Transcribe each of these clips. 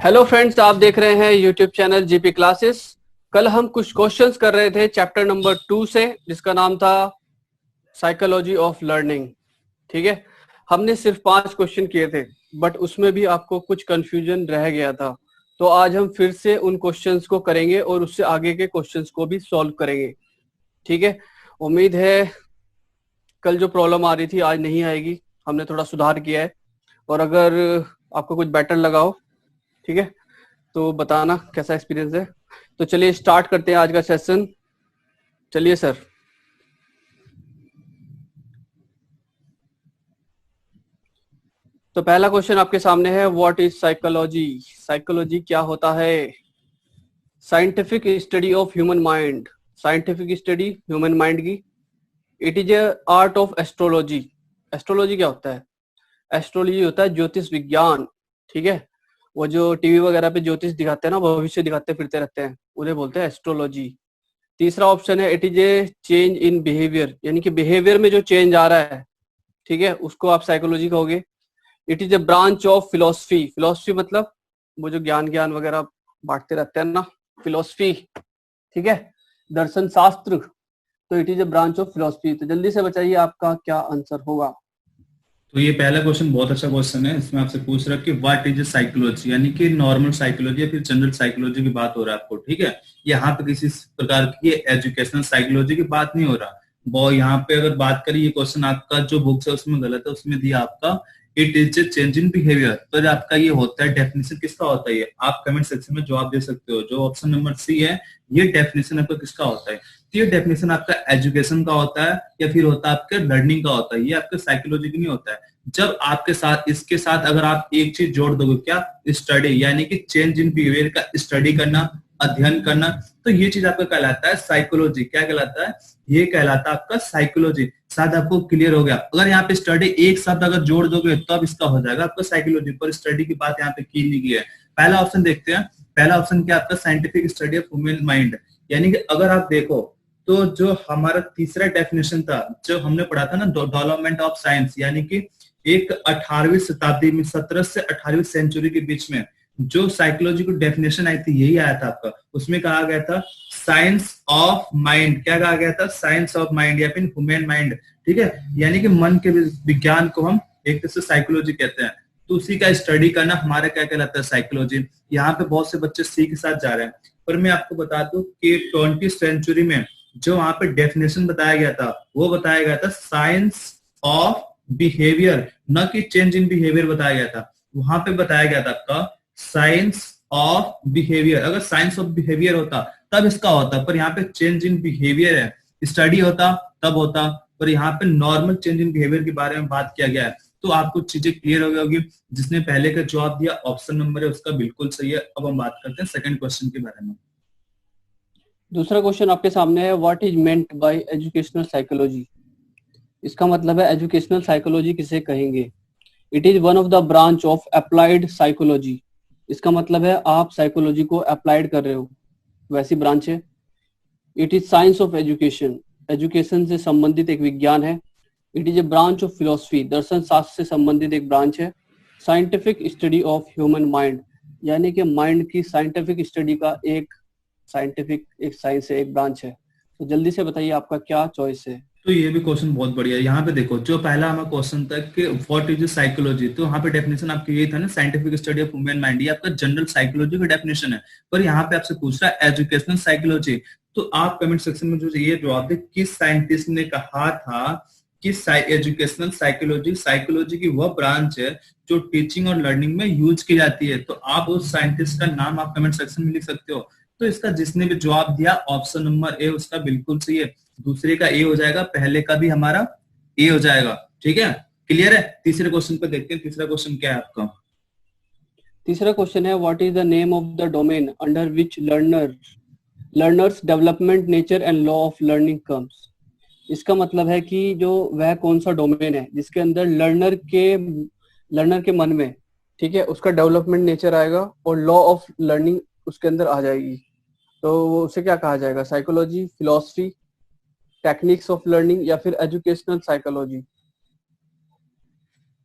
Hello friends, आप देख रहे हैं यूट्यूब चैनल जीपी क्लासेस। कल हम कुछ क्वेश्चंस कर रहे थे चैप्टर नंबर 2 से, जिसका नाम था साइकोलॉजी ऑफ लर्निंग। ठीक है, हमने सिर्फ 5 क्वेश्चन किए थे, बट उसमें भी आपको कुछ कंफ्यूजन रह गया था। तो आज हम फिर से उन क्वेश्चंस को करेंगे और उससे आगे के क्वेश्चंस को भी सॉल्व करेंगे। ठीक है, उम्मीद है कल जो प्रॉब्लम आ रही थी आज नहीं आएगी। हमने थोड़ा सुधार किया है, और अगर आपको कुछ बेटर लगा हो, ठीक है, तो बताना कैसा एक्सपीरियंस है। तो चलिए स्टार्ट करते हैं आज का सेशन। चलिए सर। तो पहला क्वेश्चन आपके सामने है, व्हाट इज साइकोलॉजी। साइकोलॉजी क्या होता है? Scientific study of human mind. Scientific study human mind की। It is a art of astrology. Astrology क्या होता है? एस्ट्रोलॉजी होता है ज्योतिष विज्ञान। ठीक है, वो जो टीवी वगैरह पे ज्योतिष दिखाते हैं ना, भविष्य दिखाते फिरते रहते हैं, उन्हें बोलते हैं एस्ट्रोलॉजी। तीसरा ऑप्शन है, it is A change in behaviour, यानी कि बिहेवियर में जो चेंज आ रहा है, ठीक है, उसको आप साइकोलॉजी कहोगे। It is a branch of philosophy. Philosophy मतलब वो जो ज्ञान ज्ञान वगैरह बांटते रहते हैं ना, फिलोसफी। ठीक है, दर्शन शास्त्र। तो it is a branch of philosophy. तो जल्दी से बताइए आपका क्या आंसर होगा। तो ये पहला क्वेश्चन बहुत अच्छा क्वेश्चन है। इसमें आपसे पूछ रहा है कि व्हाट इज साइकोलॉजी, यानी कि नॉर्मल साइकोलॉजी या फिर जनरल साइकोलॉजी की बात हो रहा है आपको। ठीक है, यहाँ पे किसी प्रकार की एजुकेशनल साइकोलॉजी की बात नहीं हो रहा। वो यहाँ पे अगर बात करें, ये क्वेश्चन आपका जो बुक्स है उसमें गलत है। उसमें दिया आपका it is A change in behaviour. तो आपका ये होता है, डेफिनेशन किसका होता है ये आप कमेंट सेक्शन में जवाब दे सकते हो। जो ऑप्शन नंबर सी है, ये डेफिनेशन आपका किसका होता है? तो ये डेफिनेशन आपका एजुकेशन का होता है या फिर होता है आपके लर्निंग का होता है। ये आपके साइकोलॉजी की नहीं होता है। जब आपके साथ इसके साथ अगर आप एक चीज जोड़ दोगे, क्या? स्टडी, यानी कि चेंज इन बिहेवियर का स्टडी करना, अध्ययन करना, तो ये चीज आपका कहलाता है साइकोलॉजी। क्या कहलाता है? ये कहलाता है आपका साइकोलॉजी। शायद आपको क्लियर हो गया। अगर यहाँ पे स्टडी एक साथ अगर जोड़ दोगे तब इसका हो जाएगा आपका साइकोलॉजी, पर स्टडी की बात यहाँ पे की नहीं की है। पहला ऑप्शन देखते हैं। पहला ऑप्शन क्या आपका? Scientific study of human mind. यानी कि अगर आप देखो तो जो हमारा तीसरा डेफिनेशन था, जो हमने पढ़ा था ना, डेवलपमेंट ऑफ साइंस, यानी कि एक 18वीं शताब्दी में, 17 से 18वीं सेंचुरी के बीच में जो साइकोलॉजी की डेफिनेशन आई थी, यही आया था आपका। उसमें कहा गया था साइंस ऑफ माइंड। क्या कहा गया था? साइंस ऑफ माइंड या फिर ह्यूमन माइंड। ठीक है, यानी कि मन के विज्ञान को हम एक तरह से साइकोलॉजी कहते हैं। तो उसी का स्टडी करना हमारा क्या कहलाता है? साइकोलॉजी। यहाँ पे बहुत से बच्चे सी के साथ जा रहे हैं, पर मैं आपको बता दूं कि 20वीं सेंचुरी में जो वहां पे डेफिनेशन बताया गया था, वो बताया गया था साइंस ऑफ बिहेवियर, न कि चेंज इन बिहेवियर बताया गया था। वहां पे बताया गया था आपका साइंस ऑफ बिहेवियर। अगर साइंस ऑफ बिहेवियर होता तब इसका होता, पर यहाँ पे चेंज इन बिहेवियर है। स्टडी होता तब होता, पर यहाँ पे नॉर्मल चेंज इन बिहेवियर के बारे में बात किया गया है। तो आपको चीजें क्लियर हो गई होगी। जिसने पहले का जवाब दिया, ऑप्शन नंबर है उसका बिल्कुल सही है। अब हम बात करते हैं सेकंड क्वेश्चन के बारे में। दूसरा क्वेश्चन आपके सामने है, what is meant by educational psychology. इसका मतलब है एजुकेशनल साइकोलॉजी किसे कहेंगे। It is one of the branch of applied psychology. इसका मतलब है आप साइकोलॉजी को अप्लाइड कर रहे हो, वैसी ब्रांच है। It is science of education. Education से संबंधित एक विज्ञान है। It is a branch of philosophy. दर्शन शास्त्र से संबंधित एक ब्रांच है। Scientific study of human mind, यानी कि माइंड की साइंटिफिक स्टडी का एक साइंटिफिक एक साइंस है, एक ब्रांच है। तो जल्दी से बताइए आपका क्या चॉइस है। तो ये भी क्वेश्चन बहुत बढ़िया है। यहाँ पे देखो, जो पहला हमारा क्वेश्चन था कि व्हाट इज साइकोलॉजी, तो यहाँ पे डेफिनेशन आपकी ये था ना, scientific study of human mind. ये आपका जनरल साइकोलॉजी का डेफिनेशन है। पर यहाँ पे आपसे पूछ रहा है एजुकेशनल साइकोलॉजी। तो आप कमेंट सेक्शन में जो ये जवाब दे, किस साइंटिस्ट ने कहा था कि एजुकेशनल साइकोलॉजी साइकोलॉजी की वह ब्रांच है जो टीचिंग और लर्निंग में यूज की जाती है। तो आप उस साइंटिस्ट का नाम आप कमेंट सेक्शन में लिख सकते हो। तो इसका जिसने भी जवाब दिया, ऑप्शन नंबर ए उसका बिल्कुल सही है। दूसरे का ए हो जाएगा, पहले का भी हमारा ए हो जाएगा। ठीक है, क्लियर है। तीसरे क्वेश्चन पे देखते हैं। तीसरा क्वेश्चन क्या है आपका? तीसरा क्वेश्चन है, what is the name of the domain under which learners development nature and law of learning comes. इसका मतलब है कि जो वह कौन सा डोमेन है जिसके अंदर लर्नर के मन में, ठीक है, उसका डेवलपमेंट नेचर आएगा और लॉ ऑफ लर्निंग उसके अंदर आ जाएगी। तो वो उसे क्या कहा जाएगा? Psychology, philosophy, techniques of learning या फिर एजुकेशनल साइकोलॉजी।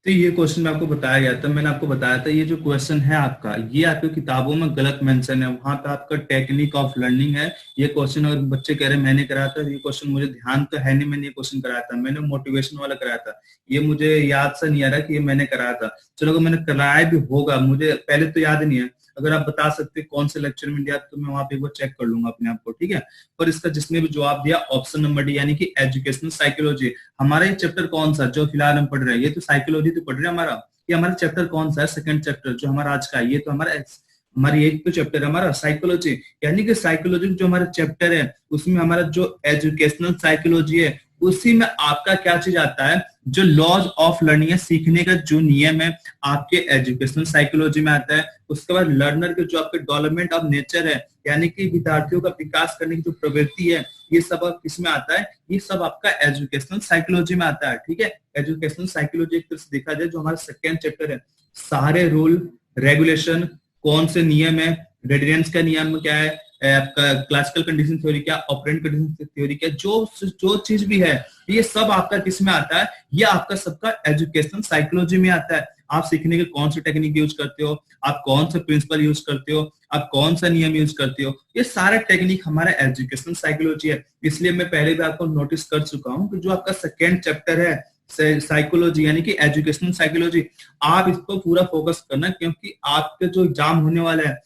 तो ये क्वेश्चन में आपको बताया गया था, मैंने आपको बताया था ये जो क्वेश्चन है आपका, ये आपकी किताबों में गलत मेंशन है, वहां पे आपका टेक्निक ऑफ लर्निंग है। ये क्वेश्चन अगर बच्चे कह रहे हैं मैंने कराया था, ये क्वेश्चन मुझे ध्यान तो है नहीं, मैंने ये क्वेश्चन कराया था, मैंने मोटिवेशन वाला कराया था, ये मुझे याद से नहीं आ रहा कि ये मैंने कराया था। चलो अगर मैंने कराया भी होगा, मुझे पहले तो याद नहीं है, अगर आप बता सकते कौन से लेक्चर में दिया तो मैं वहां पे एक बार चेक कर लूंगा अपने आप को, ठीक है। पर इसका जिसने भी जवाब दिया ऑप्शन नंबर डी यानी कि एजुकेशनल साइकोलॉजी। हमारा ये चैप्टर कौन सा जो फिलहाल हम पढ़ रहे हैं, ये तो साइकोलॉजी तो पढ़ रहे हैं हमारा, ये हमारा चैप्टर कौन सा है, सेकंड चैप्टर जो हमारा आज का है, ये तो हमारी एक तो चैप्टर है हमारा साइकोलॉजी, यानी कि साइकोलॉजी जो हमारा चैप्टर है उसमें हमारा जो एजुकेशनल साइकोलॉजी है उसी में आपका क्या चीज आता है, जो लॉज ऑफ लर्निंग है, सीखने का जो नियम है आपके एजुकेशनल साइकोलॉजी में आता है। उसके बाद लर्नर के जो आपके डेवलपमेंट ऑफ नेचर है, यानी कि विद्यार्थियों का विकास करने की जो प्रवृत्ति है, ये सब किस में आता है, ये सब आपका एजुकेशनल साइकोलॉजी में आता है, ठीक है। एजुकेशनल साइकोलॉजी एक तरह से देखा जाए जो हमारा सेकेंड चैप्टर है, सारे रूल रेगुलेशन, कौन से नियम है, रेडियंस का नियम क्या है, आपका क्लासिकल कंडीशन थ्योरी क्या, ऑपरेंट कंडीशन थ्योरी क्या, जो चीज भी है ये सब आपका किस में आता है, ये आपका सबका एजुकेशनल साइकोलॉजी में आता है। आप सीखने के कौन सी टेक्निक यूज करते हो, आप कौन सा प्रिंसिपल यूज करते हो, आप कौन सा नियम यूज करते हो, ये सारा टेक्निक हमारा एजुकेशनल साइकोलॉजी है। इसलिए मैं पहले भी आपको नोटिस कर चुका हूँ कि जो आपका सेकेंड चैप्टर है साइकोलॉजी यानी कि एजुकेशनल साइकोलॉजी, आप इसको पूरा फोकस करना, क्योंकि आपके जो एग्जाम होने वाला है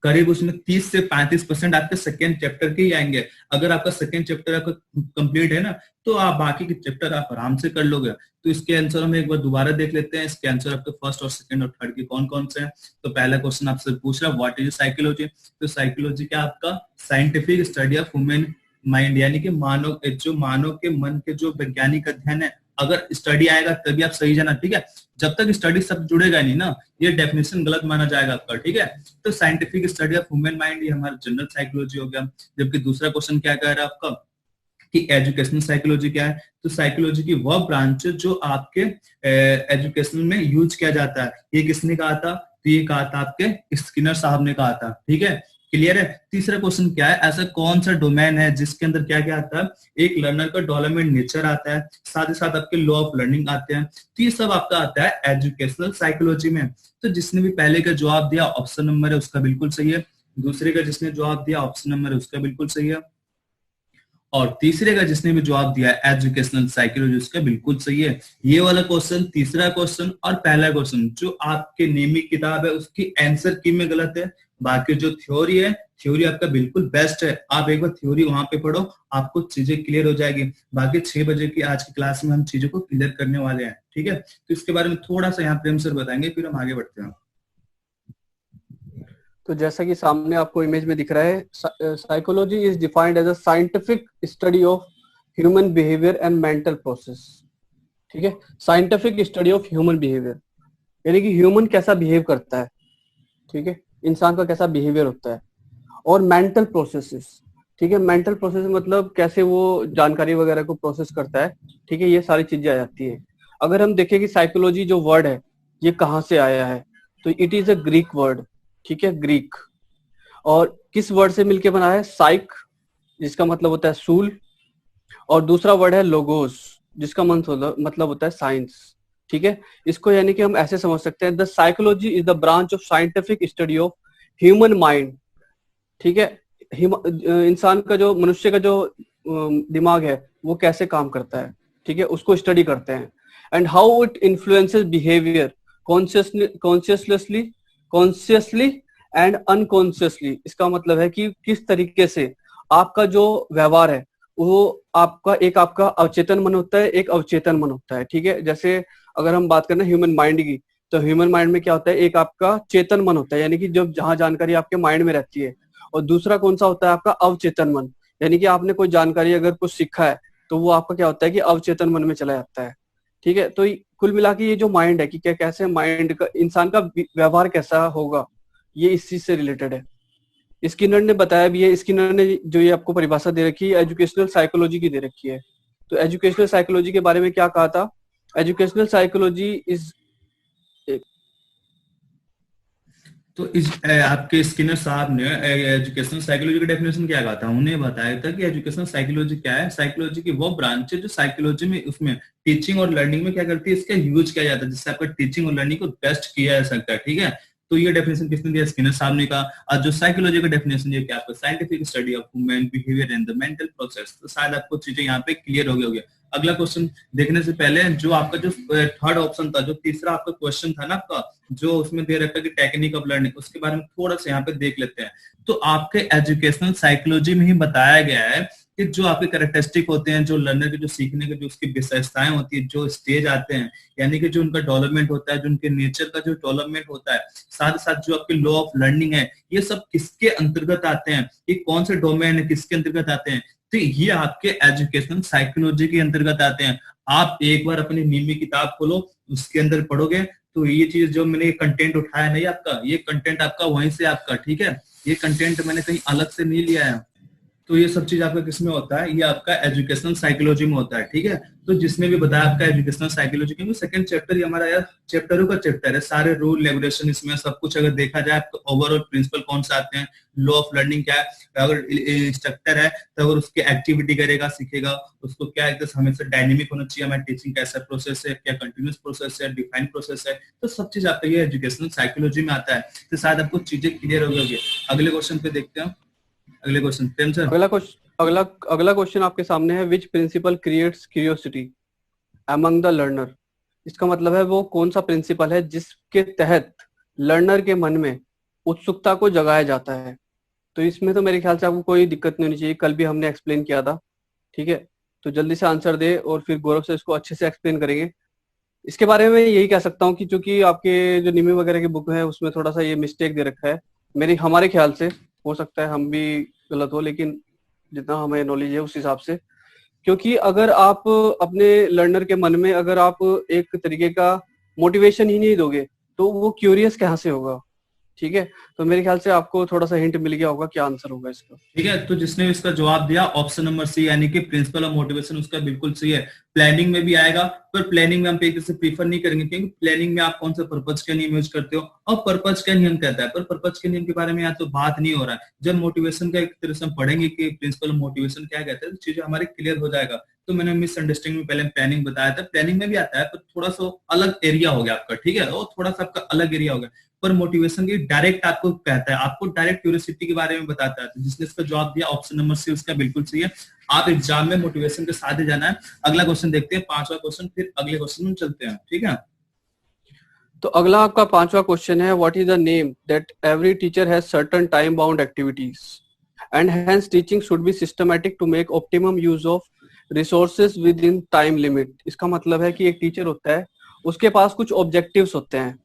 करीब उसमें 30 से 35% आपके सेकेंड चैप्टर के ही आएंगे। अगर आपका सेकेंड चैप्टर आपका कंप्लीट है ना, तो आप बाकी के चैप्टर आप आराम से कर लोगे। तो इसके आंसर हम एक बार दोबारा देख लेते हैं, इसके आंसर आपके फर्स्ट और सेकंड और थर्ड के कौन कौन से हैं। तो पहला क्वेश्चन आपसे पूछ रहा है व्हाट इज साइकोलॉजी। तो साइकोलॉजी क्या आपका scientific study of human mind, यानी कि मानव के मन के जो वैज्ञानिक अध्ययन है। अगर स्टडी आएगा तभी आप सही जाना, ठीक है। जब तक स्टडी सब जुड़ेगा नहीं ना, ये डेफिनेशन गलत माना जाएगा आपका, ठीक है। तो scientific study of human mind, ये हमारा जनरल साइकोलॉजी हो गया। जबकि दूसरा क्वेश्चन क्या कह रहा है आपका कि एजुकेशनल साइकोलॉजी क्या है। तो साइकोलॉजी की वह ब्रांच जो आपके एजुकेशन में यूज किया जाता है। ये किसने कहा था, तो ये कहा था आपके स्किनर साहब ने कहा था, ठीक है। क्लियर है। तीसरा क्वेश्चन क्या है, ऐसा कौन सा डोमेन है जिसके अंदर क्या क्या आता है, एक लर्नर का डेवलपमेंट नेचर आता है, साथ ही साथ आपके लॉ ऑफ लर्निंग आते हैं। तो ये सब आपका आता है एजुकेशनल साइकोलॉजी में। तो जिसने भी पहले का जवाब दिया ऑप्शन नंबर है उसका बिल्कुल सही है, दूसरे का जिसने जवाब दिया ऑप्शन नंबर है उसका बिल्कुल सही है, और तीसरे का जिसने भी जवाब दिया एजुकेशनल साइकोलॉजी उसका बिल्कुल सही है। ये वाला क्वेश्चन, तीसरा क्वेश्चन और पहला क्वेश्चन जो आपके नियमित किताब है उसकी आंसर की में गलत है। बाकी जो थ्योरी है, थ्योरी आपका बिल्कुल बेस्ट है, आप एक बार थ्योरी वहां पे पढ़ो, आपको चीजें क्लियर हो जाएगी। बाकी 6 बजे की आज की क्लास में हम चीजों को क्लियर करने वाले हैं, ठीक है। तो इसके बारे में थोड़ा सा यहाँ प्रेम सर बताएंगे, फिर हम आगे बढ़ते हैं। तो जैसा कि सामने आपको इमेज में दिख रहा है, psychology is defined as a scientific study of human behaviour and mental process. ठीक है, scientific study of human behaviour यानी कि ह्यूमन कैसा बिहेव करता है, ठीक है, इंसान का कैसा बिहेवियर होता है, और मेंटल प्रोसेसेस। ठीक है, मेंटल प्रोसेस मतलब कैसे वो जानकारी वगैरह को प्रोसेस करता है, ठीक है, ये सारी चीजें आ जाती है। अगर हम देखें कि साइकोलॉजी जो वर्ड है ये कहाँ से आया है, तो it is a Greek word, ठीक है, ग्रीक। और किस वर्ड से मिलके बना है, साइक जिसका मतलब होता है सूल, और दूसरा वर्ड है लोगोस जिसका मतलब होता है साइंस। ठीक है, इसको यानी कि हम ऐसे समझ सकते हैं, the psychology is the branch of scientific study of human mind. ठीक है, इंसान का जो, मनुष्य का जो दिमाग है वो कैसे काम करता है, ठीक है, उसको स्टडी करते हैं। And how it influences behaviour consciously consciously and unconsciously. इसका मतलब है कि किस तरीके से आपका जो व्यवहार है वो आपका अवचेतन मन होता है, एक अवचेतन मन होता है। ठीक है, जैसे अगर हम बात करें ह्यूमन माइंड की, तो ह्यूमन माइंड में क्या होता है, एक आपका चेतन मन होता है यानी कि जब जहां जानकारी आपके माइंड में रहती है, और दूसरा कौन सा होता है आपका अवचेतन मन, यानी कि आपने कोई जानकारी अगर कुछ सीखा है तो वो आपका क्या होता है कि अवचेतन मन में चला जाता है। ठीक है, तो कुल मिला के ये जो माइंड है कि क्या, कैसे माइंड का, इंसान का व्यवहार कैसा होगा, ये इस चीज से रिलेटेड है। स्किनर ने बताया भी है, स्किनर ने जो ये आपको परिभाषा दे रखी है एजुकेशनल साइकोलॉजी की दे रखी है। तो एजुकेशनल साइकोलॉजी के बारे में क्या कहा था, एजुकेशनल साइकोलॉजी इज, तो इस आपके स्किनर साहब ने एजुकेशनल साइकोलॉजी का डेफिनेशन क्या कहा था, उन्हें बताया था कि एजुकेशनल साइकोलॉजी क्या है, साइकोलॉजी की वो ब्रांच है जो साइकोलॉजी में उसमें टीचिंग और लर्निंग में क्या करती है, इसका यूज किया जाता है जिससे आपका टीचिंग और लर्निंग को बेस्ट किया जा सकता है। ठीक है, तो ये डेफिनेशन किसने दिया, स्किनर साहब ने कहा। और जो साइकोलॉजी का डेफिनेशन ये क्या आपका scientific study of human behaviour and the mental process. तो शायद आपको चीजें यहाँ पे क्लियर हो गई। अगला क्वेश्चन देखने से पहले जो आपका जो थर्ड ऑप्शन था, जो तीसरा आपका क्वेश्चन था ना आपका, जो उसमें दे रखा है कि टेक्निक ऑफ लर्निंग, उसके बारे में थोड़ा सा यहाँ पे देख लेते हैं। तो आपके एजुकेशनल साइकोलॉजी में ही बताया गया है कि जो आपके कैरेक्टरिस्टिक होते हैं, जो लर्नर के जो सीखने के जो उसकी विशेषताएं होती है, जो स्टेज आते हैं, यानी कि जो उनका डेवलपमेंट होता है, जो उनके नेचर का जो डेवलपमेंट होता है, साथ ही साथ जो आपके लॉ ऑफ लर्निंग है, ये सब किसके अंतर्गत आते हैं, ये कौन से डोमेन है, किसके अंतर्गत आते हैं, तो ये आपके एजुकेशनल साइकोलॉजी के अंतर्गत आते हैं। आप एक बार अपनी नीमी किताब खोलो, उसके अंदर पढ़ोगे तो ये चीज जो मैंने कंटेंट उठाया नहीं आपका, ये कंटेंट आपका वहीं से आपका, ठीक है, ये कंटेंट मैंने कहीं अलग से नहीं लिया है। तो ये सब चीज आपका किसमें होता है, ये आपका एजुकेशनल साइकोलॉजी में होता है। ठीक है, तो जिसने भी बताया आपका एजुकेशनल साइकोलॉजी, क्योंकि सेकंड चैप्टर ही हमारा यार चैप्टरों का चैप्टर है, सारे रूल रेगुलेशन इसमें सब कुछ अगर देखा जाए तो ओवरऑल प्रिंसिपल कौन से आते हैं, लॉ ऑफ लर्निंग क्या है, अगर इंस्ट्रक्टर है तो अगर उसकी एक्टिविटी करेगा सीखेगा, उसको क्या है, हमेशा डायनेमिक होना चाहिए, हमारा टीचिंग कैसा प्रोसेस है, क्या कंटिन्यूस प्रोसेस है, डिफाइंड प्रोसेस है, तो सब चीज आपका ये एजुकेशनल साइकोलॉजी में आता है। तो शायद आपको चीजें क्लियर हो गई। अगले क्वेश्चन पे देखते हैं। अगले क्वेश्चन प्रेम सर। अगला क्वेश्चन आपके सामने है, which principle creates curiosity among the learner. इसका मतलब है वो कौन सा प्रिंसिपल है जिसके तहत लर्नर के मन में उत्सुकता को जगाया जाता है। तो इसमें तो मेरे ख्याल से आपको कोई दिक्कत नहीं होनी चाहिए, कल भी हमने एक्सप्लेन किया था। ठीक है, तो जल्दी से आंसर दे और फिर गौरव से इसको अच्छे से एक्सप्लेन करेंगे। इसके बारे में यही कह सकता हूँ कि चूंकि आपके जो निमी वगैरह की बुक है उसमें थोड़ा सा ये मिस्टेक दे रखा है, हमारे ख्याल से, हो सकता है हम भी गलत हो, लेकिन जितना हमें नॉलेज है उस हिसाब से। क्योंकि अगर आप अपने लर्नर के मन में अगर आप एक तरीके का मोटिवेशन ही नहीं दोगे तो वो क्यूरियस कहाँ से होगा। ठीक है, तो मेरे ख्याल से आपको थोड़ा सा हिंट मिल गया होगा क्या आंसर होगा इसका। ठीक है, तो जिसने इसका जवाब दिया ऑप्शन नंबर सी, यानी कि प्रिंसिपल ऑफ मोटिवेशन, उसका बिल्कुल सही है। प्लानिंग में भी आएगा, पर प्लानिंग में हम एक से प्रीफर नहीं करेंगे, क्योंकि प्लानिंग में आप कौन सा पर्पज का नियम यूज करते हो, और पर्पज का नियम कहता है, पर पर्पज के नियम के बारे में यहाँ तो बात नहीं हो रहा है। जब मोटिवेशन का एक तरह से हम पढ़ेंगे कि प्रिंसिपल ऑफ मोटिवेशन क्या कहता है, तो चीजें हमारे क्लियर हो जाएगा। तो मैंने मिसअंडरस्टैंडिंग में पहले प्लानिंग बताया था, प्लानिंग में भी आता है, पर थोड़ा सा अलग एरिया हो गया आपका। ठीक है, और थोड़ा सा आपका अलग एरिया हो गया, पर मोटिवेशन की डायरेक्ट आपको कहता है, आपको डायरेक्ट क्यूरियोसिटी के बारे में बताता है। तो जिसने इसका जवाब दिया ऑप्शन नंबर सी, उसका बिल्कुल सही है। आप एग्जाम में मोटिवेशन के साथ ही जाना है। अगला क्वेश्चन देखते हैं, पांचवा क्वेश्चन, फिर अगले क्वेश्चन में चलते हैं। ठीक है, तो अगला आपका पांचवा क्वेश्चन है, what is the name that every teacher has certain time bound activities and hence teaching should be systematic to make optimum use of resources with in time limit. इसका मतलब है कि एक टीचर होता है, उसके पास कुछ ऑब्जेक्टिव्स होते हैं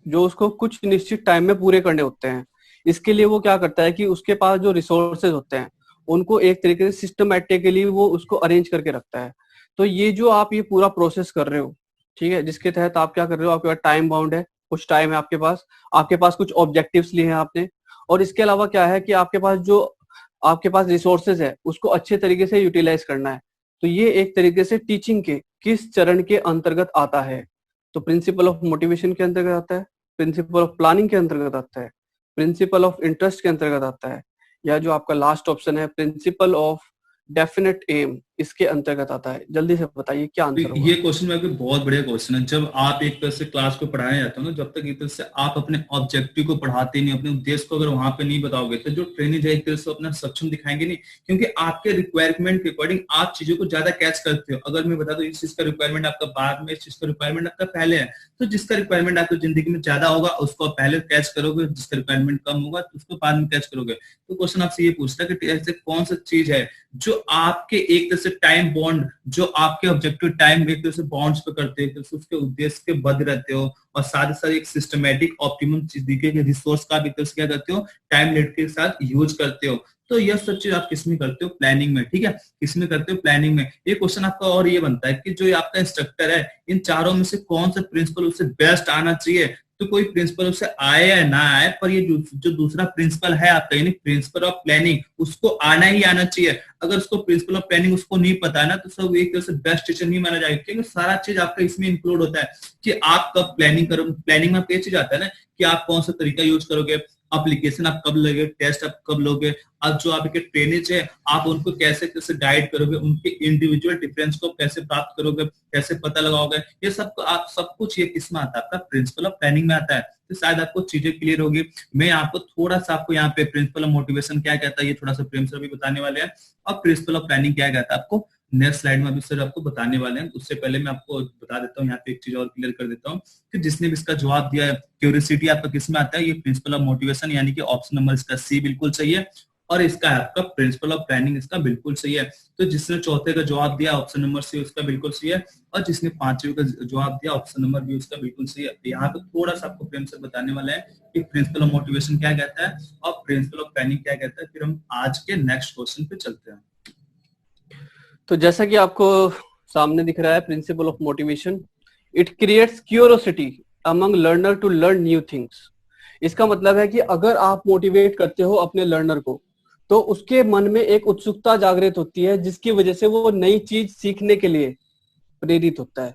जो उसको कुछ निश्चित टाइम में पूरे करने होते हैं। इसके लिए वो क्या करता है कि उसके पास जो रिसोर्सेज होते हैं उनको एक तरीके से सिस्टमैटिकली वो उसको अरेंज करके रखता है। तो ये जो आप ये पूरा प्रोसेस कर रहे हो, ठीक है, जिसके तहत आप क्या कर रहे हो, आपके पास टाइम बाउंड है, कुछ टाइम है आपके पास कुछ ऑब्जेक्टिव्स लिए हैं आपने, और इसके अलावा क्या है कि आपके पास रिसोर्सेज है उसको अच्छे तरीके से यूटिलाइज करना है। तो ये एक तरीके से टीचिंग के किस चरण के अंतर्गत आता है, तो प्रिंसिपल ऑफ मोटिवेशन के अंतर्गत आता है, प्रिंसिपल ऑफ प्लानिंग के अंतर्गत आता है, प्रिंसिपल ऑफ इंटरेस्ट के अंतर्गत आता है, या जो आपका लास्ट ऑप्शन है प्रिंसिपल ऑफ डेफिनेट एम, इसके अंतर्गत आता है। जल्दी से बताइए क्या आंसर होगा। ये क्वेश्चन में बहुत बढ़िया क्वेश्चन है। जब आप एक तरह से क्लास को पढ़ाया जाता है ना, जब तक एक तरह से आप अपने ऑब्जेक्टिव को पढ़ाते नहीं, अपने उद्देश्य को अगर वहां पे नहीं बताओगे, तो जो ट्रेनिंग है एक तरह से अपना सक्षम दिखाएंगे नहीं, क्योंकि आपके रिक्वायरमेंट के अकॉर्डिंग आप चीजों को ज्यादा कैच करते हो। अगर मैं बता दूं इस चीज का रिक्वायरमेंट आपका बाद में, इस चीज का रिक्वायरमेंट आपका पहले है, तो जिसका रिक्वायरमेंट आपकी जिंदगी में ज्यादा होगा उसको आप पहले कैच करोगे, जिसका रिक्वायरमेंट कम होगा तो उसको बाद में कैच करोगे। तो क्वेश्चन आपसे ये पूछता है कि ऐसे कौन सा चीज है जो आपके एक तरह से टाइम बॉन्ड, जो आपके ऑब्जेक्टिव टाइम एक तरह से बॉन्ड्स पे करते हो, तो उसके उद्देश्य के बद्ध रहते हो, और साथ ही साथ एक सिस्टमेटिक ऑप्टिमम चीज दिखे कि रिसोर्स का भी तरह से क्या करते हो, टाइम लिमिट के साथ यूज करते हो। तो यह सब चीज आप किसमें करते हो, प्लानिंग में। ठीक है, किसमें करते हो, प्लानिंग में। ये क्वेश्चन आपका और ये बनता है कि जो आपका इंस्ट्रक्टर है, इन चारों में से कौन सा प्रिंसिपल उससे बेस्ट आना चाहिए, तो कोई प्रिंसिपल उससे आए या ना आए, पर ये जो दूसरा प्रिंसिपल है आपका यानी प्रिंसिपल ऑफ प्लानिंग, उसको आना ही आना चाहिए। अगर उसको प्रिंसिपल ऑफ प्लानिंग उसको नहीं पता है ना, तो सब एक तरह से बेस्ट टीचर नहीं माना जाएगा, क्योंकि सारा चीज आपका इसमें इंक्लूड होता है कि आप कब प्लानिंग करो। प्लानिंग में आपका ये चीज आता है ना कि आप कौन सा तरीका यूज करोगे, एप्लीकेशन आप कब लोगे, टेस्ट आप कब लोगे, अब जो आपके ट्रेनिंग है आप उनको कैसे कैसे गाइड करोगे, उनके इंडिविजुअल डिफरेंस को कैसे प्राप्त करोगे, कैसे पता लगाओगे, ये सब आप सब कुछ ये किसमें आता है, आपका प्रिंसिपल ऑफ प्लानिंग में आता है। तो शायद आपको चीजें क्लियर होगी। मैं आपको थोड़ा सा आपको यहाँ पे प्रिंसिपल ऑफ मोटिवेशन क्या कहता है ये थोड़ा सा प्रेम सर भी बताने वाले हैं, और प्रिंसिपल ऑफ प्लानिंग क्या कहता है आपको नेक्स्ट स्लाइड में अभी सर आपको बताने वाले हैं। उससे पहले मैं आपको बता देता हूँ यहाँ पे एक चीज और क्लियर कर देता हूँ कि जिसने भी इसका जवाब दिया है, क्यूरियोसिटी आपका किसमें आता है, ये प्रिंसिपल ऑफ मोटिवेशन यानी कि ऑप्शन नंबर इसका सी बिल्कुल सही है, और इसका है आपका प्रिंसिपल ऑफ प्लानिंग इसका बिल्कुल सही है। तो जिसने चौथे का जवाब दिया ऑप्शन नंबर सी उसका बिल्कुल सही है, और जिसने पांचवें का जवाब दिया ऑप्शन नंबर बी उसका बिल्कुल सही है। तो यहाँ पे थोड़ा सा आपको प्रेम से बताने वाला है कि प्रिंसिपल ऑफ मोटिवेशन क्या कहता है और प्रिंसिपल ऑफ प्लानिंग क्या कहता है। फिर हम आज के नेक्स्ट क्वेश्चन पे चलते हैं। तो जैसा कि आपको सामने दिख रहा है principle of motivation, it creates curiosity among learner to learn new things. इसका मतलब है कि अगर आप मोटिवेट करते हो अपने लर्नर को, तो उसके मन में एक उत्सुकता जागृत होती है, जिसकी वजह से वो नई चीज सीखने के लिए प्रेरित होता है।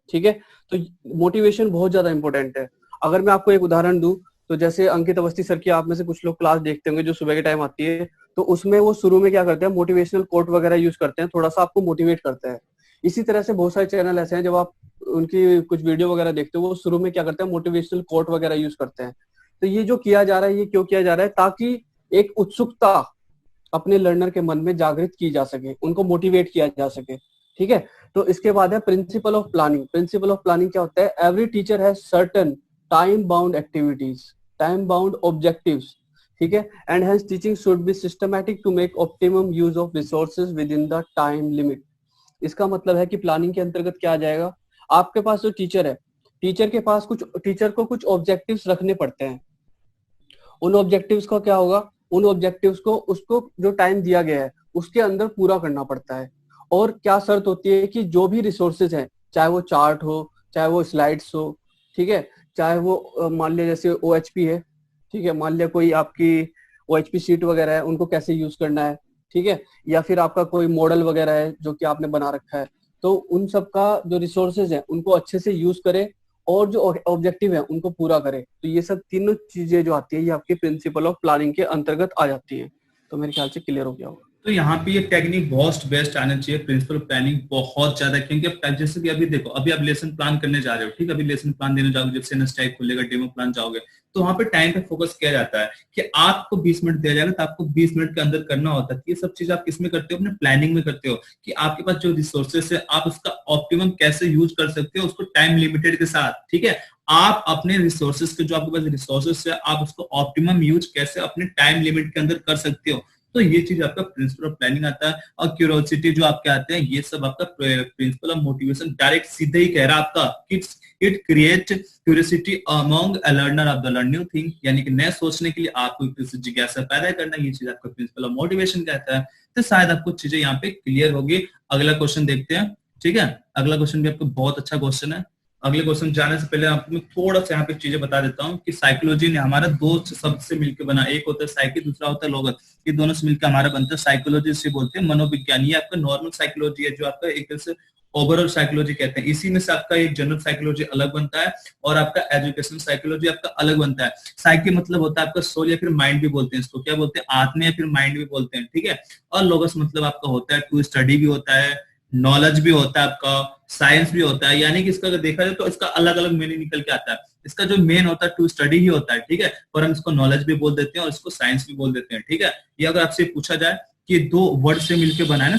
ठीक है, तो मोटिवेशन बहुत ज्यादा इंपॉर्टेंट है। अगर मैं आपको एक उदाहरण दूं, तो जैसे अंकित अवस्थी सर की आप में से कुछ लोग क्लास देखते होंगे जो सुबह के टाइम आती है, तो उसमें वो शुरू में क्या करते हैं, मोटिवेशनल कोट वगैरह यूज करते हैं, थोड़ा सा आपको मोटिवेट करते हैं। इसी तरह से बहुत सारे चैनल ऐसे हैं, जब आप उनकी कुछ वीडियो वगैरह देखते हो, वो शुरू में क्या करते हैं, मोटिवेशनल कोट वगैरह यूज करते हैं। तो ये जो किया जा रहा है, ये क्यों किया जा रहा है, ताकि एक उत्सुकता अपने लर्नर के मन में जागृत की जा सके, उनको मोटिवेट किया जा सके। ठीक है, तो इसके बाद है principle of planning. Principle of planning क्या होता है, every teacher has certain time bound activities, time bound objectives, ठीक है, and hence teaching should be systematic to make optimum use of resources with in the time limit. इसका मतलब है कि planning के अंतर्गत क्या आ जाएगा, आपके पास जो टीचर है, टीचर को कुछ ऑब्जेक्टिव्स रखने पड़ते हैं। उन ऑब्जेक्टिव्स का क्या होगा, उन ऑब्जेक्टिव्स को उसको जो टाइम दिया गया है उसके अंदर पूरा करना पड़ता है। और क्या शर्त होती है कि जो भी रिसोर्सेज हैं, चाहे वो चार्ट हो, चाहे वो स्लाइड्स हो, ठीक है, चाहे वो मान लिया जैसे OHP है, ठीक है, मान लिया कोई आपकी OHP शीट वगैरह है, उनको कैसे यूज करना है, ठीक है, या फिर आपका कोई मॉडल वगैरह है जो कि आपने बना रखा है, तो उन सब का जो रिसोर्सेज है उनको अच्छे से यूज करे और जो ऑब्जेक्टिव है उनको पूरा करे। तो ये सब तीनों चीजें जो आती है, ये आपके प्रिंसिपल ऑफ प्लानिंग के अंतर्गत आ जाती है। तो मेरे ख्याल से क्लियर हो गया होगा। तो यहाँ पे ये टेक्निक बहुत बेस्ट आना चाहिए, प्रिंसिपल प्लानिंग बहुत ज्यादा, क्योंकि अब जैसे कि अभी देखो, अभी आप लेसन प्लान करने जा रहे हो, ठीक है, अभी लेसन प्लान देने जाओगे, जब से टाइप खुलेगा, डेमो प्लान जाओगे, तो वहां पे टाइम पे फोकस किया जाता है कि आपको 20 मिनट दिया जाएगा, तो आपको 20 मिनट के अंदर करना होता है। ये सब चीज आप किसमें करते हो, अपने प्लानिंग में करते हो, कि आपके पास जो रिसोर्सेस है आप उसका ऑप्टिमम कैसे यूज कर सकते हो, उसको टाइम लिमिटेड के साथ। ठीक है, आप अपने रिसोर्सेस के जो आपके पास रिसोर्सेस है, आप उसको ऑप्टिमम यूज कैसे अपने टाइम लिमिट के अंदर कर सकते हो। तो ये चीज आपका प्रिंसिपल ऑफ प्लानिंग आता है। और क्यूरियोसिटी जो आपके आते हैं, ये सब आपका प्रिंसिपल ऑफ मोटिवेशन डायरेक्ट सीधे ही कह रहा है आपका, it create curiosity among a learner of the learn new thing, यानी कि नए सोचने के लिए आपको जिज्ञासा पैदा करना, ये चीज आपका प्रिंसिपल ऑफ मोटिवेशन कहता है। तो शायद आपको चीजें यहाँ पे क्लियर होगी। अगला क्वेश्चन देखते हैं। ठीक है, अगला क्वेश्चन भी आपको बहुत अच्छा क्वेश्चन है। अगले क्वेश्चन जाने से पहले आपको मैं थोड़ा सा यहाँ पे चीजें बता देता हूँ कि साइकोलॉजी ने हमारा दो शब्द से मिलकर बना, एक होता है साइकी, दूसरा होता है लोगत। ये दोनों से मिलकर हमारा बनता है साइकोलॉजी, से बोलते हैं मनोविज्ञान। ये आपका नॉर्मल साइकोलॉजी है, जो आपका एक तरह से ओवरऑल साइकोलॉजी कहते हैं। इसी में से आपका एक जनरल साइकोलॉजी अलग बनता है और आपका एजुकेशनल साइकोलॉजी आपका अलग बनता है। साइकी मतलब होता है आपका सोल या फिर माइंड भी बोलते हैं इसको, क्या बोलते हैं, आत्मा या फिर माइंड भी बोलते हैं। ठीक है, और लोगस मतलब आपका होता है टू स्टडी भी होता है, नॉलेज भी होता है, आपका साइंस भी होता है। यानी कि इसका अगर देखा जाए तो इसका अलग अलग मीनिंग निकल के आता है। इसका जो मेन होता है टू स्टडी ही होता है, ठीक है, और हम इसको नॉलेज भी बोल देते हैं और इसको साइंस भी बोल देते हैं। ठीक है, ये अगर आपसे पूछा जाए कि दो वर्ड से मिलकर बना है ना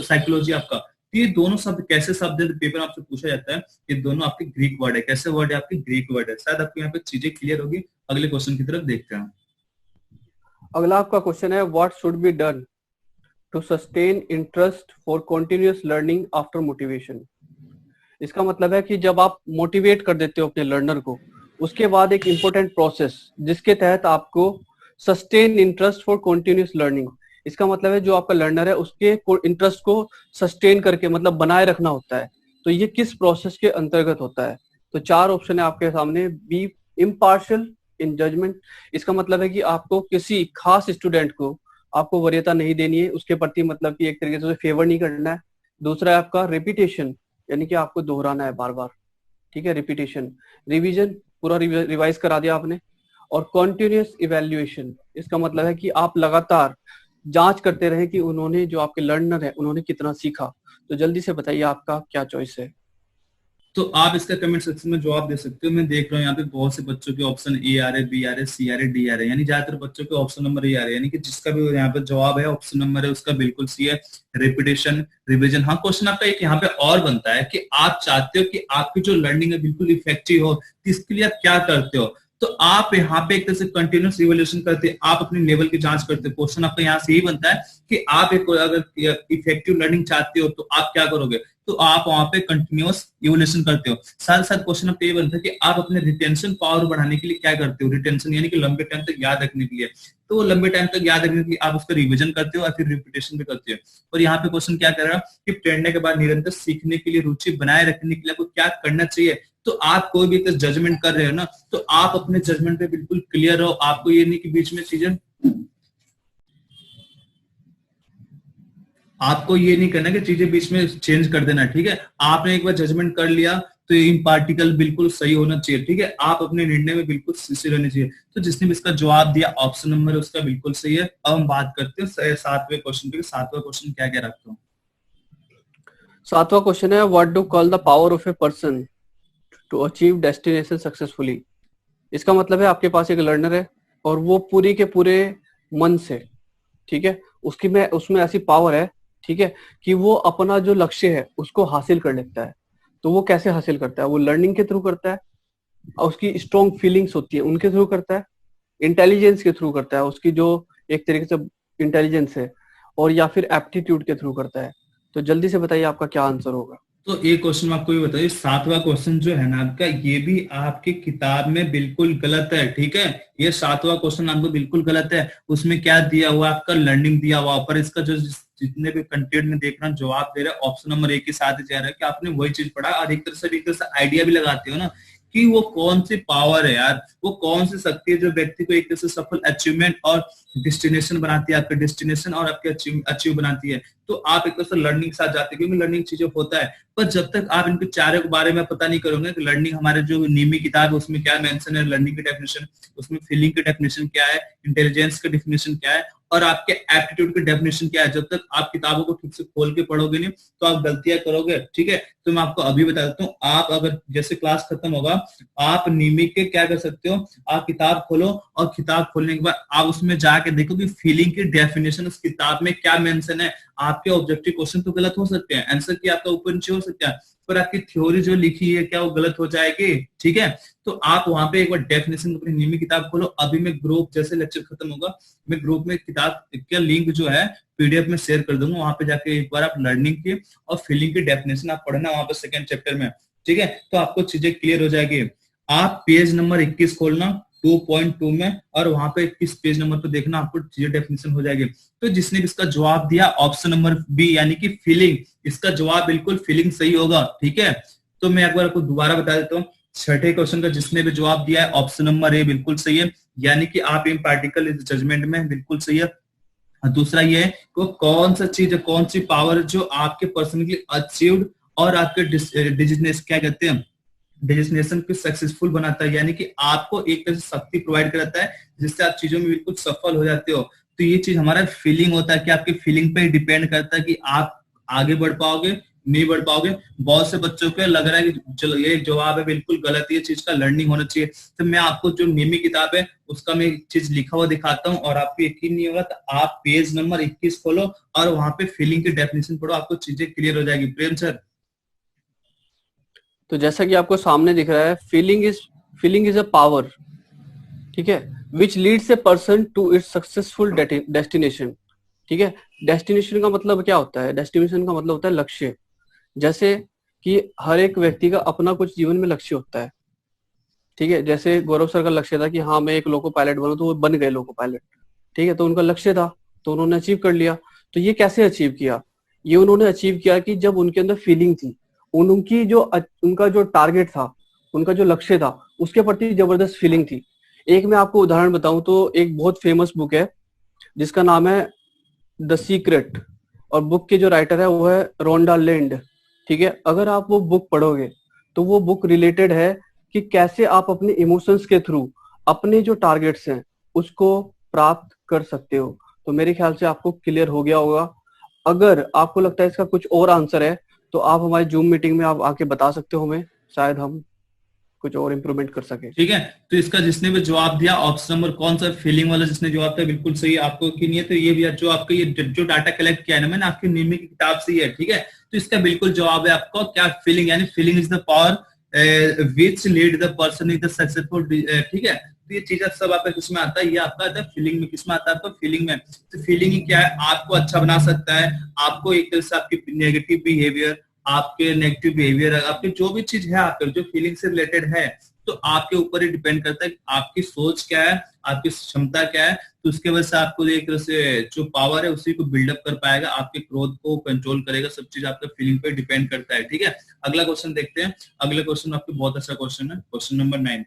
साइकोलॉजी आपका, तो ये दोनों शब्द कैसे शब्द है, पेपर आपसे पूछा जाता है, ये दोनों आपके ग्रीक वर्ड है। कैसे वर्ड है, आपके ग्रीक वर्ड है। शायद आपको यहाँ पे चीजें क्लियर होगी। अगले क्वेश्चन की तरफ देखते हैं। अगला आपका क्वेश्चन है, what should be done to sustain interest for continuous learning after motivation. इसका मतलब है कि जब आप मोटिवेट कर देते हो अपने लर्नर को, उसके बाद एक इंपॉर्टेंट प्रोसेस जिसके तहत आपको sustain interest for continuous learning, इसका मतलब है जो आपका लर्नर है उसके इंटरेस्ट को सस्टेन करके मतलब बनाए रखना होता है। तो ये किस प्रोसेस के अंतर्गत होता है। तो चार ऑप्शन है आपके सामने, बी इम्पार्शियल इन जजमेंट, इसका मतलब है कि आपको किसी खास स्टूडेंट को आपको वरीयता नहीं देनी है, उसके प्रति मतलब कि एक तरीके से फेवर नहीं करना है। दूसरा है आपका रिपीटेशन, यानी कि आपको दोहराना है बार बार, ठीक है, रिपीटेशन। रिवीजन, पूरा रिवाइज करा दिया आपने। और कॉन्टिन्यूस इवेल्युएशन, इसका मतलब है कि आप लगातार जांच करते रहे कि उन्होंने, जो आपके लर्नर है, उन्होंने कितना सीखा। तो जल्दी से बताइए आपका क्या चॉइस है। तो आप इसका कमेंट सेक्शन में जवाब दे सकते हो। मैं देख रहा हूँ यहाँ पे बहुत से बच्चों के ऑप्शन ए आ रहे, बी आ रहे, सी आ रहे, डी आ रहे, यानी ज्यादातर बच्चों के ऑप्शन नंबर ए आ रहे, यानी कि जिसका भी यहाँ पे जवाब है ऑप्शन नंबर है उसका बिल्कुल सी है, रिपीटेशन, रिविजन। हाँ, क्वेश्चन आपका एक यहाँ पे और बनता है कि आप चाहते हो कि आपकी जो लर्निंग है बिल्कुल इफेक्टिव हो, इसके लिए आप क्या करते हो। तो आप यहाँ पे एक तरह से कंटिन्यूस रिवोल्यूशन करते हैं, आप अपने लेवल की जांच करते हो। क्वेश्चन आपका यहाँ से यही बनता है कि आप एक अगर इफेक्टिव लर्निंग चाहते हो तो आप क्या करोगे, तो आप वहां पे कंटिन्यूअस इवोल्यूशन करते हो। साथ साथ क्वेश्चन आपका ये बनता है कि आप अपने रिटेंशन पावर बढ़ाने के लिए क्या करते हो। रिटेंशन यानी कि लंबे टाइम तक याद रखने के लिए, तो लंबे टाइम तक याद रखने के लिए आप उसका रिवीजन करते हो या फिर रिपीटेशन भी करते हो। और यहाँ पे क्वेश्चन क्या कर रहा है कि पढ़ने के बाद निरंतर सीखने के लिए रुचि बनाए रखने के लिए आपको क्या करना चाहिए। तो आप कोई भी जजमेंट कर रहे हो ना, तो आप अपने जजमेंट पे बिल्कुल क्लियर रहो। आपको ये नहीं कि बीच में चीजें, आपको ये नहीं करना कि चीजें बीच में चेंज कर देना, ठीक है। आपने एक बार जजमेंट कर लिया तो ये पार्टिकल बिल्कुल सही होना चाहिए, ठीक है। आप अपने निर्णय में बिल्कुल सिंसियर रहने चाहिए। तो जिसने भी इसका जवाब दिया ऑप्शन नंबर उसका बिल्कुल सही है। अब हम बात करते हैं सातवें क्वेश्चन पे। सातवां क्वेश्चन क्या क्या रखता हूँ। सातवां क्वेश्चन है, what do call the power of a person to achieve destination successfully. इसका मतलब है आपके पास एक लर्नर है और वो पूरी के पूरे मन से, ठीक है, उसकी में उसमें ऐसी पावर है, ठीक है, कि वो अपना जो लक्ष्य है उसको हासिल कर लेता है। तो वो कैसे हासिल करता है, वो लर्निंग के थ्रू करता है, और उसकी स्ट्रॉन्ग फीलिंग्स होती है उनके थ्रू करता है, इंटेलिजेंस के थ्रू करता है, उसकी जो एक तरीके से इंटेलिजेंस है, और या फिर एप्टीट्यूड के थ्रू करता है। तो जल्दी से बताइए आपका क्या आंसर होगा। तो एक क्वेश्चन में आपको ये बताइए, सातवां क्वेश्चन जो है ना आपका, ये भी आपकी किताब में बिल्कुल गलत है, ठीक है। ये सातवां क्वेश्चन आपको बिल्कुल गलत है। उसमें क्या दिया हुआ, आपका लर्निंग दिया हुआ, पर इसका जो जितने भी कंटेंट में देख रहा हूँ जवाब दे रहा है ऑप्शन नंबर एक के साथ जा रहा है कि आपने वही चीज पढ़ा और एक तरह से आइडिया भी लगाते हो ना कि वो कौन सी पावर है यार, वो कौन सी शक्ति है जो व्यक्ति को एक तरह से सफल अचीवमेंट और डेस्टिनेशन बनाती है, आपका डेस्टिनेशन और आपके अचीव बनाती है। तो आप एक तरह से लर्निंग के साथ जाते हैं, क्योंकि लर्निंग चीजें होता है। पर जब तक आप इनके चारों के बारे में पता नहीं करोगे कि लर्निंग हमारे जो नीमी किताब है उसमें क्या मेंशन है, लर्निंग की डेफिनेशन, उसमें फीलिंग की डेफिनेशन क्या है, इंटेलिजेंस की डेफिनेशन क्या है, और आपके एप्टीट्यूड की डेफिनेशन क्या है, जब तक आप किताबों को ठीक से खोल के पढ़ोगे नहीं तो आप गलतियां करोगे, ठीक है। तो मैं आपको अभी बता देता हूँ, आप अगर जैसे क्लास खत्म होगा आप नीमी के क्या कर सकते हो, आप किताब खोलो और किताब खोलने के बाद आप उसमें जाके देखो कि फीलिंग की डेफिनेशन उस किताब में क्या मेंशन है। आपके ऑब्जेक्टिव क्वेश्चन तो गलत हो सकते हैं, आंसर की आपका ऊपर नीचे हो सकता है, पर आपकी थ्योरी जो लिखी है क्या वो गलत हो जाएगी, ठीक है। तो आप वहां पे एक बार डेफिनेशन अपनी नीमी किताब खोलो। अभी मैं ग्रुप जैसे लेक्चर खत्म होगा मैं ग्रुप में किताब का लिंक जो है पीडीएफ में शेयर कर दूंगा, वहां पे जाके एक बार आप लर्निंग की और फीलिंग की डेफिनेशन आप पढ़ना वहां पे सेकंड चैप्टर में, ठीक है। तो आपको चीजें क्लियर हो जाएगी। आप पेज नंबर 21 खोलना 2.2 में, और वहां पे किस पेज नंबर पे देखना आपको चीजें डेफिनेशन हो जाएगी। तो जिसने भी इसका जवाब दिया ऑप्शन नंबर बी यानी कि फीलिंग, इसका जवाब बिल्कुल फीलिंग सही होगा, ठीक है। तो मैं एक बार आपको दोबारा बता देता हूँ, छठे क्वेश्चन का जिसने भी जवाब दिया है ऑप्शन नंबर ए बिल्कुल सही है, यानी कि आप इन पार्टिकल इस जजमेंट में बिल्कुल सही है। दूसरा ये है कि कौन सा चीज है, कौन सी पावर जो आपके पर्सनली अचीव्ड और आपके डिजिटनेस क्या कहते हैं डेजिग्नेशन को सक्सेसफुल बनाता है, यानी कि आपको एक तरह से शक्ति प्रोवाइड कराता है जिससे आप चीजों में बिल्कुल सफल हो जाते हो। तो ये चीज हमारा फीलिंग होता है कि आपकी फीलिंग पे डिपेंड करता है कि आप आगे बढ़ पाओगे नहीं बढ़ पाओगे। बहुत से बच्चों को लग रहा है कि चलो ये जवाब है बिल्कुल गलत, ये चीज का लर्निंग होना चाहिए। तो मैं आपको जो नीमी किताब है उसका मैं एक चीज लिखा हुआ दिखाता हूँ और आपको यकीन नहीं होगा तो आप पेज नंबर 21 खोलो और वहां पे फीलिंग की डेफिनेशन पढ़ो, आपको चीजें क्लियर हो जाएगी। प्रेम सर, तो जैसा कि आपको सामने दिख रहा है, फीलिंग इज अ पावर, ठीक है, which leads a person to its successful destination, ठीक है। डेस्टिनेशन का मतलब क्या होता है, डेस्टिनेशन का मतलब होता है लक्ष्य। जैसे कि हर एक व्यक्ति का अपना कुछ जीवन में लक्ष्य होता है, ठीक है। जैसे गौरव सर का लक्ष्य था कि हाँ मैं एक लोको पायलट बनूं, तो वो बन गए लोको पायलट, ठीक है। तो उनका लक्ष्य था तो उन्होंने अचीव कर लिया। तो ये कैसे अचीव किया, ये उन्होंने अचीव किया कि जब उनके अंदर फीलिंग थी, उनकी जो उनका जो टारगेट था उनका जो लक्ष्य था उसके प्रति जबरदस्त फीलिंग थी। एक मैं आपको उदाहरण बताऊं तो एक बहुत फेमस बुक है जिसका नाम है द सीक्रेट, और बुक के जो राइटर है वो है रोंडा लिंड। ठीक है, अगर आप वो बुक पढ़ोगे तो वो बुक रिलेटेड है कि कैसे आप अपने इमोशंस के थ्रू अपने जो टारगेट्स हैं उसको प्राप्त कर सकते हो। तो मेरे ख्याल से आपको क्लियर हो गया होगा। अगर आपको लगता है इसका कुछ और आंसर है तो आप हमारी जूम मीटिंग में आप आके बता सकते हो हमें, शायद हम कुछ और इम्प्रूवमेंट कर सके। ठीक है, तो इसका जिसने भी जवाब दिया ऑप्शन नंबर कौन सा फीलिंग वाला जिसने जवाब दिया बिल्कुल सही आपको की नहीं है। तो ये भी जो आपका ये जो डाटा कलेक्ट किया है ना मैंने आपकी निम्मी की किताब से ही है। ठीक है, तो इसका बिल्कुल जवाब है आपका क्या, फीलिंग, यानी feeling is the power which lead the person is the successful. ठीक है, तो ये चीज सब आपका किसमें आता है, ये आपका आता है फीलिंग में। किसमें आता है आपका, फीलिंग में। तो फीलिंग ही क्या है, आपको अच्छा बना सकता है, आपको एक तरह से आपकी नेगेटिव बिहेवियर, आपके नेगेटिव बिहेवियर, आपके जो भी चीज है आपके जो फीलिंग से रिलेटेड है, तो आपके ऊपर ही डिपेंड करता है कि आपकी सोच क्या है, आपकी क्षमता क्या है। तो उसके वजह से आपको एक तरह से जो पावर है उसी को बिल्डअप कर पाएगा, आपके क्रोध को कंट्रोल करेगा। सब चीज आपका फीलिंग पे डिपेंड करता है। ठीक है, अगला क्वेश्चन देखते हैं। अगला क्वेश्चन आपके बहुत अच्छा क्वेश्चन है, क्वेश्चन नंबर 9।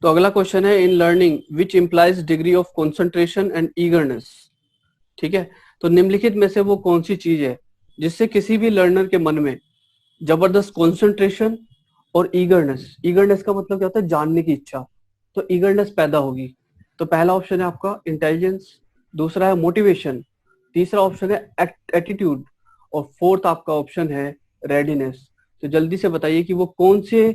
तो अगला क्वेश्चन है in learning which implies degree of concentration and eagerness. ठीक है, तो निम्नलिखित में से वो कौन सी चीज है जिससे किसी भी लर्नर के मन में जबरदस्त कंसंट्रेशन और ईगरनेस, ईगरनेस का मतलब क्या होता है, जानने की इच्छा, तो ईगरनेस पैदा होगी। तो पहला ऑप्शन है आपका इंटेलिजेंस, दूसरा है मोटिवेशन, तीसरा ऑप्शन है एटीट्यूड, और फोर्थ आपका ऑप्शन है रेडीनेस। तो जल्दी से बताइए कि वो कौन से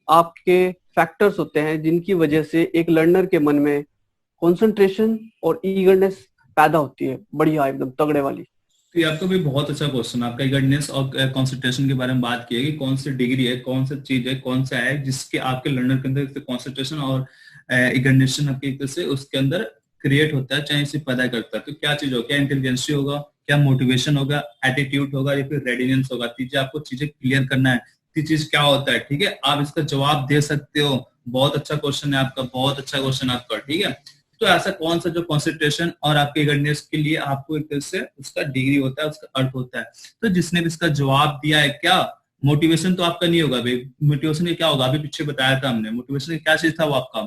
आपके फैक्टर्स होते हैं जिनकी वजह से एक लर्नर के मन में कंसंट्रेशन और ईगरनेस पैदा होती है, बढ़िया एकदम तगड़े वाली। तो ये आपका भी बहुत अच्छा क्वेश्चन, आपका ईगरनेस और कंसंट्रेशन के बारे में बात की है कि कौन सी डिग्री है, कौन सा चीज है, कौन सा है जिसके आपके लर्नर के अंदर कंसंट्रेशन और ईगरनेस आपके एक तरह से उसके अंदर क्रिएट होता है, चाहे इसे पैदा करता है। तो क्या चीज होगा, क्या इंटेलिजेंसी होगा, क्या मोटिवेशन होगा, एटीट्यूड होगा, या फिर रेडिनेंस होगा। चीजें आपको चीजें क्लियर करना है कि चीज क्या होता है। ठीक है, आप इसका जवाब दे सकते हो। बहुत अच्छा क्वेश्चन है आपका, बहुत अच्छा क्वेश्चन आपका। ठीक है, तो ऐसा कौन सा जो कंसंट्रेशन और आपके ईगरनेस के लिए आपको एक तरह से उसका डिग्री होता है, उसका अर्थ होता है। तो जिसने भी इसका जवाब दिया है, क्या मोटिवेशन तो आपका नहीं होगा भाई। मोटिवेशन क्या होगा, अभी पीछे बताया था हमने, मोटिवेशन क्या चीज था, वो आपका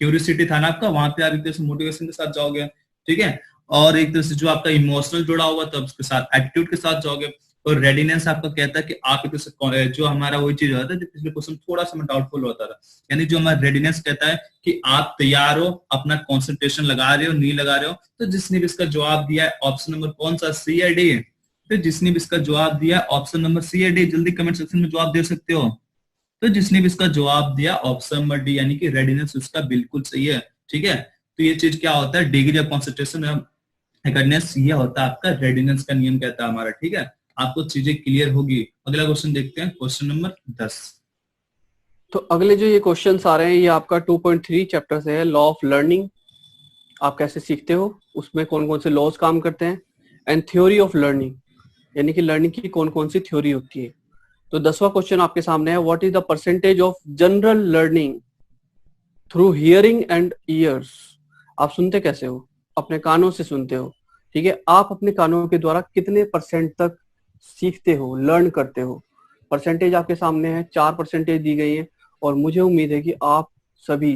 क्यूरियोसिटी था ना आपका, वहां पे आप एक तरह से मोटिवेशन के साथ जाओगे। ठीक है, और एक तरह से जो आपका इमोशनल जुड़ा हुआ था उसके साथ एटीट्यूड के साथ जाओगे। और रेडीनेस आपका कहता है कि आप एक तरह से जो हमारा वही चीज होता है जो पिछले क्वेश्चन थोड़ा सा डाउटफुल होता था, यानी जो हमारा रेडीनेस कहता है कि आप तैयार हो, अपना कंसंट्रेशन लगा रहे हो, नहीं लगा रहे हो। तो जिसने भी इसका जवाब दिया है ऑप्शन नंबर कौन सा, सी या डी। तो जिसने भी इसका जवाब दिया ऑप्शन नंबर सी या डी, जल्दी कमेंट सेक्शन में जवाब दे सकते हो। तो जिसने भी इसका जवाब दिया ऑप्शन नंबर डी यानी कि रेडीनेस उसका बिल्कुल सही है। ठीक है, तो ये चीज क्या होता है, डिग्री ऑफ कंसंट्रेशन एकेडनेस, ये होता है आपका रेडीनेस का नियम कहता है हमारा। ठीक है, आपको चीजें क्लियर होगी। अगला क्वेश्चन देखते हैं, क्वेश्चन नंबर 10। तो अगले जो ये क्वेश्चंस आ रहे हैं ये आपका 2.3 चैप्टर से है, लॉ ऑफ लर्निंग, आप कैसे सीखते हो, उसमें कौन कौन से लॉज काम करते हैं, एंड थ्योरी ऑफ लर्निंग, यानी कि लर्निंग की कौन कौन सी थ्योरी होती है। तो 10वां क्वेश्चन आपके सामने है, what is the percentage of general learning through hearing and years. आप सुनते कैसे हो, अपने कानों से सुनते हो। ठीक है, आप अपने कानों के द्वारा कितने परसेंट तक सीखते हो, लर्न करते हो। परसेंटेज आपके सामने है, 4 परसेंटेज दी गई है, और मुझे उम्मीद है कि आप सभी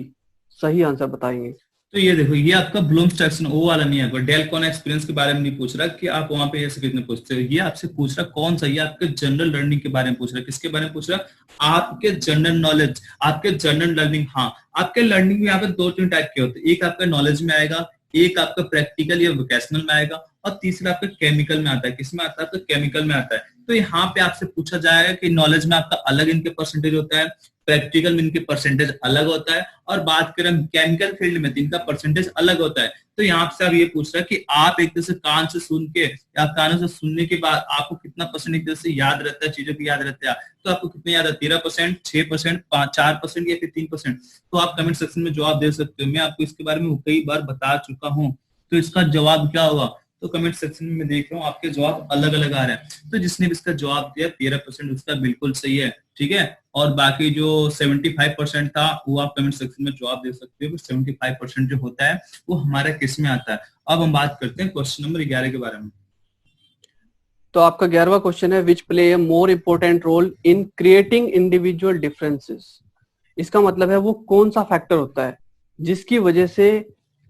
सही आंसर बताएंगे। तो ये देखो, ये आपका ब्लूम्स टैक्सन वो वाला नहीं है, डेल कॉन एक्सपीरियंस के बारे में नहीं पूछ रहा कि आप वहां पे ऐसे कितने पूछते हो। ये आपसे पूछ रहा कौन सा, ये आपके जनरल लर्निंग के बारे में पूछ रहा है। किसके बारे में पूछ रहा है, आपके जनरल नॉलेज, आपके जनरल लर्निंग। हाँ, आपके लर्निंग में यहाँ पे 2-3 टाइप के होते हैं, एक आपका नॉलेज में आएगा, एक आपका प्रैक्टिकल या वोकेशनल में आएगा, और तीसरा आपका केमिकल में आता है। किसमें आता है, तो केमिकल में आता है। तो यहाँ पे आपसे पूछा जाएगा कि नॉलेज में आपका अलग इनके परसेंटेज होता है, प्रैक्टिकल में इनके परसेंटेज अलग होता है, और बात करें केमिकल फील्ड में तो इनका परसेंटेज अलग होता है। तो यहाँ से आप ये पूछ रहे हैं कि आप एक तरह से कान से सुन के या कानों से सुनने के बाद आपको कितना परसेंट एक तरह से याद रहता है, चीजों की याद रहता है। तो आपको कितना याद है, 13%, 6%, 4% या फिर 3%। तो आप कमेंट सेक्शन में जवाब दे सकते हो। मैं आपको इसके बारे में कई बार बता चुका हूँ। तो इसका जवाब क्या होगा, तो कमेंट सेक्शन में देख रहा हूँ आपके जवाब अलग अलग आ रहे हैं। तो जिसने भी इसका जवाब दिया 13% उसका बिल्कुल सही है। ठीक है, और बाकी जो 75% था वो आप कमेंट सेक्शन में जवाब दे सकते हो। 75% जो होता है वो हमारा किस में आता है। अब हम बात करते हैं क्वेश्चन नंबर 11 के बारे में। तो आपका 11वां क्वेश्चन है which play a more important role in creating individual differences. इसका मतलब है वो कौन सा फैक्टर होता है जिसकी वजह से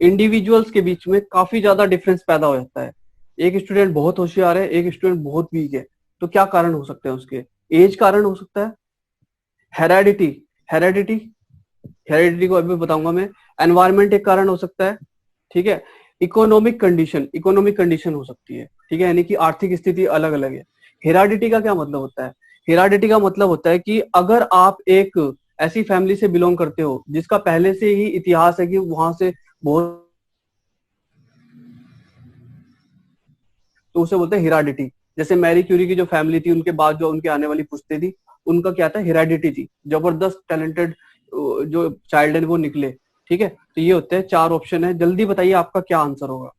इंडिविजुअल्स के बीच में काफी ज्यादा डिफरेंस पैदा हो जाता है। एक स्टूडेंट बहुत होशियार है, एक स्टूडेंट बहुत वीक है, तो क्या कारण हो सकते हैं उसके? एज कारण हो सकता है, हेरेडिटी हेरेडिटी हेरेडिटी को अभी बताऊंगा मैं। एनवायरमेंट एक कारण हो सकता है, ठीक है। इकोनॉमिक कंडीशन हो सकती है, ठीक है, यानी कि आर्थिक स्थिति अलग अलग है। हेराडिटी का क्या मतलब होता है? हेराडिटी का मतलब होता है कि अगर आप एक ऐसी फैमिली से बिलोंग करते हो जिसका पहले से ही इतिहास है कि वहां से बहुत, तो उसे बोलते हैं हेराडिटी। जैसे मैरी क्यूरी की जो फैमिली थी, उनके बाद जो उनके आने वाली पुश्ते थी, उनका क्या था? हेराडिटी थी। जबरदस्त टैलेंटेड जो चाइल्ड है वो निकले, ठीक है। तो ये होते हैं 4 ऑप्शन है। जल्दी बताइए आपका क्या आंसर होगा।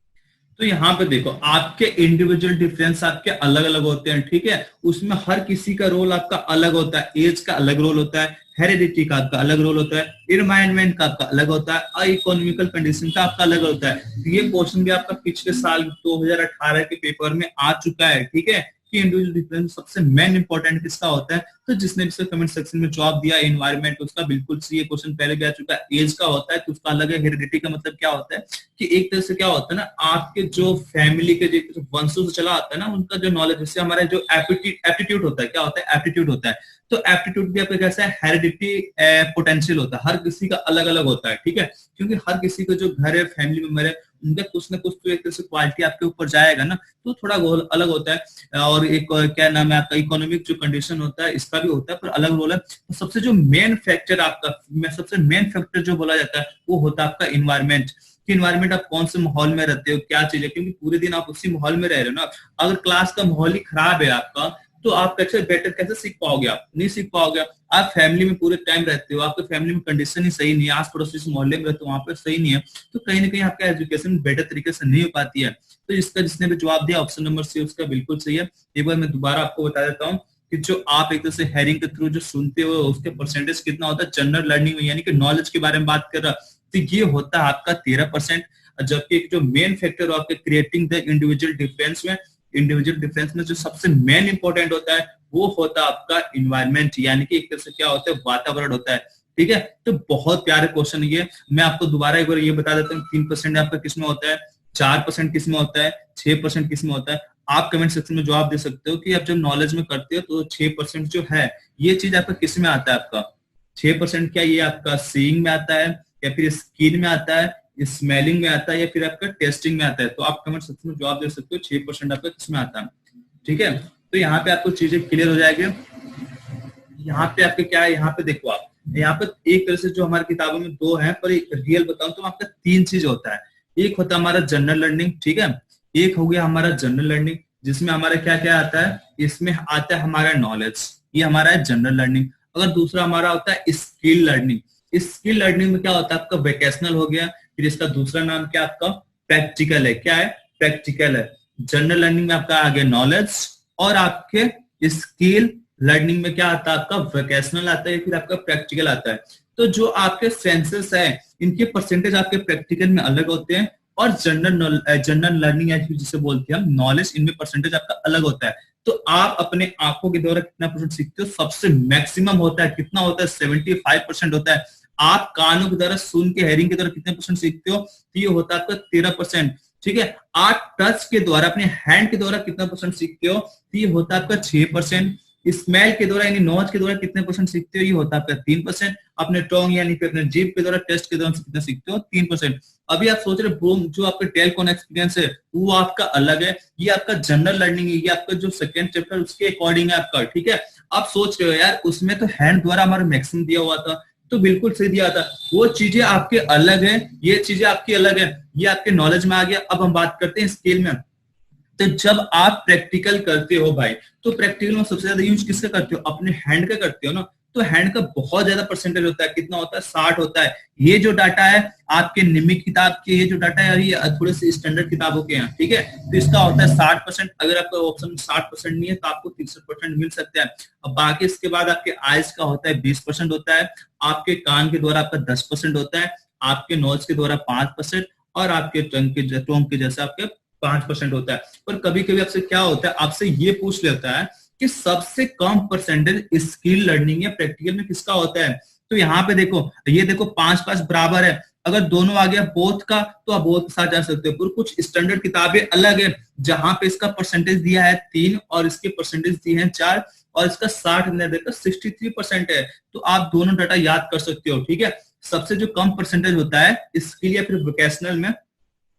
तो यहाँ पे देखो, आपके इंडिविजुअल डिफरेंस आपके अलग अलग होते हैं, ठीक है। उसमें हर किसी का रोल आपका अलग होता है। एज का अलग रोल होता है, हेरिडिटी का आपका अलग रोल होता है, इन्वायरमेंट का आपका अलग होता है, और इकोनॉमिकल कंडीशन का आपका अलग होता है। ये क्वेश्चन भी आपका पिछले साल 2018 के पेपर में आ चुका है, ठीक है, कि इंडिविजुअल डिफरेंस सबसे मेन इंपॉर्टेंट किसका होता है। तो जिसने भी कमेंट सेक्शन में जवाब दिया एनवायरमेंट, उसका बिल्कुल सही है। क्वेश्चन पहले भी आ चुका है। एज का होता है तो उसका अलग है। हेरिडिटी का मतलब क्या होता है कि एक तरह से क्या होता है ना, आपके जो फैमिली के जो वंशों से चला आता है ना, उनका जो नॉलेज, जैसे हमारा जो एप्टीट्यूड होता है, क्या होता है? एप्टीट्यूड होता है। तो एप्टीट्यूड भी आपका कैसा है? हेरिडिटी पोटेंशियल होता है। हर किसी का अलग अलग होता है, ठीक है, क्योंकि हर किसी का जो घर है, फैमिली मेंबर है, उनका कुछ ना कुछ तो एक तरह से क्वालिटी आपके ऊपर जाएगा ना, तो थोड़ा अलग होता है। और एक क्या नाम है आपका, इकोनॉमिक जो कंडीशन होता है, इसका भी होता है, पर अलग रोल है। तो सबसे जो मेन फैक्टर आपका, सबसे मेन फैक्टर जो बोला जाता है, वो होता है आपका इन्वायरमेंट। कि इन्वायरमेंट आप कौन से माहौल में रहते हो, क्या चीज है, क्योंकि पूरे दिन आप उसी माहौल में रह रहे हो ना। अगर क्लास का माहौल ही खराब है आपका, तो आप कैसे बेटर कैसे सीख पाओगे? आप नहीं सीख पाओगे। आप फैमिली में पूरे टाइम रहते हो, आपके फैमिली में कंडीशन ही सही नहीं है, आस पड़ोस जिस मोहल्ले में रहते हो वहां पर सही नहीं है, तो कहीं ना कहीं आपका एजुकेशन बेटर तरीके से नहीं हो पाती है। तो इसका जिसने भी जवाब दिया ऑप्शन नंबर सी, उसका बिल्कुल सही है। एक बार मैं दोबारा आपको बता देता हूँ कि जो आप एक तरह से हेयरिंग के थ्रू जो सुनते हो, उसके परसेंटेज कितना होता है जनरल लर्निंग में, यानी कि नॉलेज के बारे में बात कर रहा, तो ये होता है आपका 13%। जबकि एक जो मेन फैक्टर आपके क्रिएटिंग द इंडिविजुअल डिफरेंस में, इंडिविजुअल डिफरेंस में जो सबसे मेन इंपॉर्टेंट होता है, वो होता है आपका इन्वायरमेंट, यानी कि एक तरह से क्या होता है? वातावरण होता है, ठीक है। तो बहुत प्यारे क्वेश्चन ये, मैं आपको दोबारा एक बार ये बता देता हूँ। 3% आपका किसमें होता है, 4% किसमें होता है, 6% किसमें होता है। आप कमेंट सेक्शन में जवाब दे सकते हो कि आप जब नॉलेज में करते हो तो 6% जो है, ये चीज आपका किस में आता है? आपका 6% क्या ये आपका सीइंग में आता है, या फिर स्किन में आता है, स्मेलिंग में आता है, या फिर आपका टेस्टिंग में आता है? तो आप कमेंट सेक्शन में जवाब दे सकते हो 6% आपका किसमें आता है, ठीक है। तो यहाँ पे आपको चीजें क्लियर हो जाएगी। यहाँ पे आपके क्या है, यहाँ पे देखो आप, यहाँ पे एक तरह से जो हमारी किताबों में 2 है, पर एक रियल बताऊं तो आपका 3 चीज होता है। एक होता है हमारा जनरल लर्निंग, ठीक है, एक हो गया हमारा जनरल लर्निंग, जिसमें हमारा क्या क्या आता है, इसमें आता है हमारा नॉलेज, ये हमारा है जनरल लर्निंग। अगर दूसरा हमारा होता है स्किल लर्निंग। स्किल लर्निंग में क्या होता है आपका? वेकेशनल हो गया। फिर इसका दूसरा नाम क्या आपका? प्रैक्टिकल है। क्या है? प्रैक्टिकल है। जनरल लर्निंग में आपका आ गया नॉलेज, और आपके स्किल लर्निंग में क्या आता है आपका? वोकेशनल आता है, फिर आपका प्रैक्टिकल आता है। तो जो आपके सेंसेस है, इनके परसेंटेज आपके प्रैक्टिकल में अलग होते हैं, और जनरल लर्निंग जिसे बोलते हैं हम नॉलेज, इनमें परसेंटेज आपका अलग होता है। तो आप अपने आंखों के द्वारा कितना परसेंट सीखते हो? सबसे मैक्सिमम होता है, कितना होता है? 75% होता है। आप कानों के द्वारा सुन के, हेयरिंग के द्वारा कितने परसेंट सीखते हो? तो ये होता है आपका 13%, ठीक है। आप टच के द्वारा, अपने हैंड के द्वारा कितना परसेंट सीखते हो? तो ये होता है आपका 6%। स्मेल के द्वारा यानी नोज के द्वारा कितने परसेंट सीखते हो? ये होता है आपका 3%। अपने टोंग यानी कि अपने जीभ के द्वारा, टेस्ट के द्वारा कितना सीखते हो? 3%। अभी आप सोच रहे हो जो आपका टेलकॉन एक्सपीरियंस है वो आपका अलग है, ये आपका जनरल लर्निंग है, ये आपका जो सेकंड चैप्टर उसके अकॉर्डिंग है आपका, ठीक है। आप सोच रहे हो यार उसमें तो हैंड द्वारा हमारा मैक्सिमम दिया हुआ था, तो बिल्कुल सही दिया था। वो चीजें आपके अलग है, ये चीजें आपकी अलग है, ये आपके नॉलेज में आ गया। अब हम बात करते हैं स्किल में। तो जब आप प्रैक्टिकल करते हो भाई, तो प्रैक्टिकल में सबसे ज्यादा यूज किसका करते हो? अपने हैंड का करते हो ना। तो हैंड का बहुत ज्यादा परसेंटेज होता है। कितना होता है? 60 होता है। ये जो डाटा है आपके नियमित किताब के, ये जो डाटा है ये थोड़े से स्टैंडर्ड किताबों के हैं, ठीक है। तो इसका होता है 60%। अगर आपका ऑप्शन 60% नहीं है तो आपको 63% मिल सकता है। अब बाकी इसके बाद आपके आइज का होता है 20% होता है, आपके कान के द्वारा आपका 10% होता है, आपके नोज के द्वारा 5%, और आपके टोंग के जैसे आपके 5% होता है। पर कभी कभी आपसे क्या होता है, आपसे ये पूछ लेता है कि सबसे कम परसेंटेज स्किल लर्निंग या प्रैक्टिकल में किसका होता है। तो यहाँ पे देखो, ये देखो 5-5 बराबर है, अगर दोनों आ गया बोथ का तो आप बोथ के साथ जा सकते हो। पर कुछ स्टैंडर्ड किताबें अलग है जहां पे इसका परसेंटेज दिया है 3 और इसके परसेंटेज दिए हैं 4 और इसका 63% है। तो आप दोनों डाटा याद कर सकते हो, ठीक है। सबसे जो कम परसेंटेज होता है इसके लिए फिर वोकेशनल में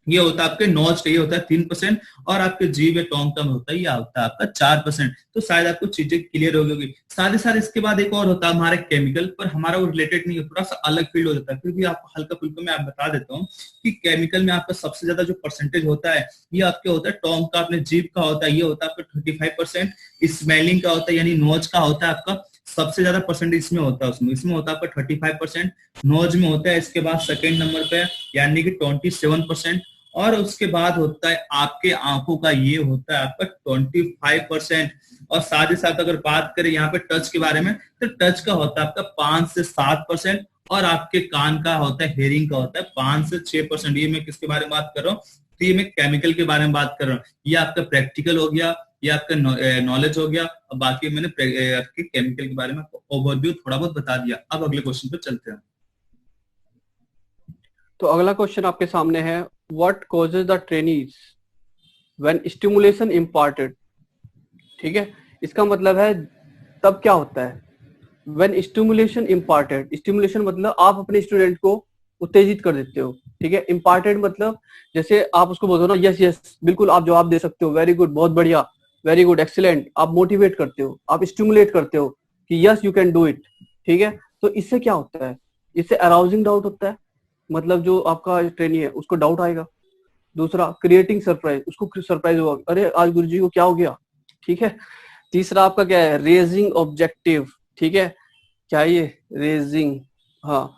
ये होता है आपके नॉलेज का, ये होता है 3% और आपके जीव या टॉन्ग टर्म होता है ये होता है आपका 4%। तो शायद आपको चीजें क्लियर हो गई। साथ ही साथ इसके बाद एक और होता है हमारा केमिकल, पर हमारा वो रिलेटेड नहीं है, थोड़ा सा अलग फील्ड हो जाता है। फिर भी आपको हल्का फुल्का मैं आप बता देता हूँ कि केमिकल में आपका सबसे ज्यादा जो परसेंटेज होता है ये आपके होता है टॉन्ग का, अपने जीव का होता है, ये होता है आपका 35%। स्मेलिंग का होता है यानी नोज का होता है आपका सबसे ज्यादा परसेंटेज इसमें होता है, इसमें होता है आपका 35%। नोज में होता है इसके बाद सेकेंड नंबर पे यानी कि 27%। और उसके बाद होता है आपके आंखों का, ये होता है आपका 25%। और साथ ही साथ अगर बात करें यहाँ पे टच के बारे में तो टच का होता है आपका 5 से 7%। और आपके कान का होता है, हेयरिंग का होता है 5 से 6%। ये मैं किसके बारे में बात कर रहा हूँ, तो ये मैं केमिकल के बारे में बात कर रहा हूँ। ये आपका प्रैक्टिकल हो गया, ये आपका नॉलेज हो गया, और बाकी मैंने आपके केमिकल के बारे में ओवरव्यू थोड़ा बहुत बता दिया। अब अगले क्वेश्चन पे चलते हैं। तो अगला क्वेश्चन आपके सामने है, what causes the trainees when stimulation imparted. ठीक है, इसका मतलब है तब क्या होता है व्हेन स्टिमुलेशन इम्पार्टेड। स्टिमुलेशन मतलब आप अपने स्टूडेंट को उत्तेजित कर देते हो, ठीक है। इम्पार्टेड मतलब जैसे आप उसको बोलो ना, यस यस बिल्कुल आप जवाब दे सकते हो, वेरी गुड, बहुत बढ़िया, वेरी गुड, एक्सीलेंट। आप मोटिवेट करते हो, आप स्टिमुलेट करते हो कि yes you can do it, ठीक है। तो इससे क्या होता है, इससे अराउजिंग डाउट होता है, मतलब जो आपका ट्रेनी है उसको डाउट आएगा। दूसरा क्रिएटिंग सरप्राइज, उसको सरप्राइज होगा, अरे आज गुरुजी को क्या हो गया, ठीक है। तीसरा आपका क्या है, रेजिंग ऑब्जेक्टिव, ठीक है, क्या ये रेजिंग, हाँ।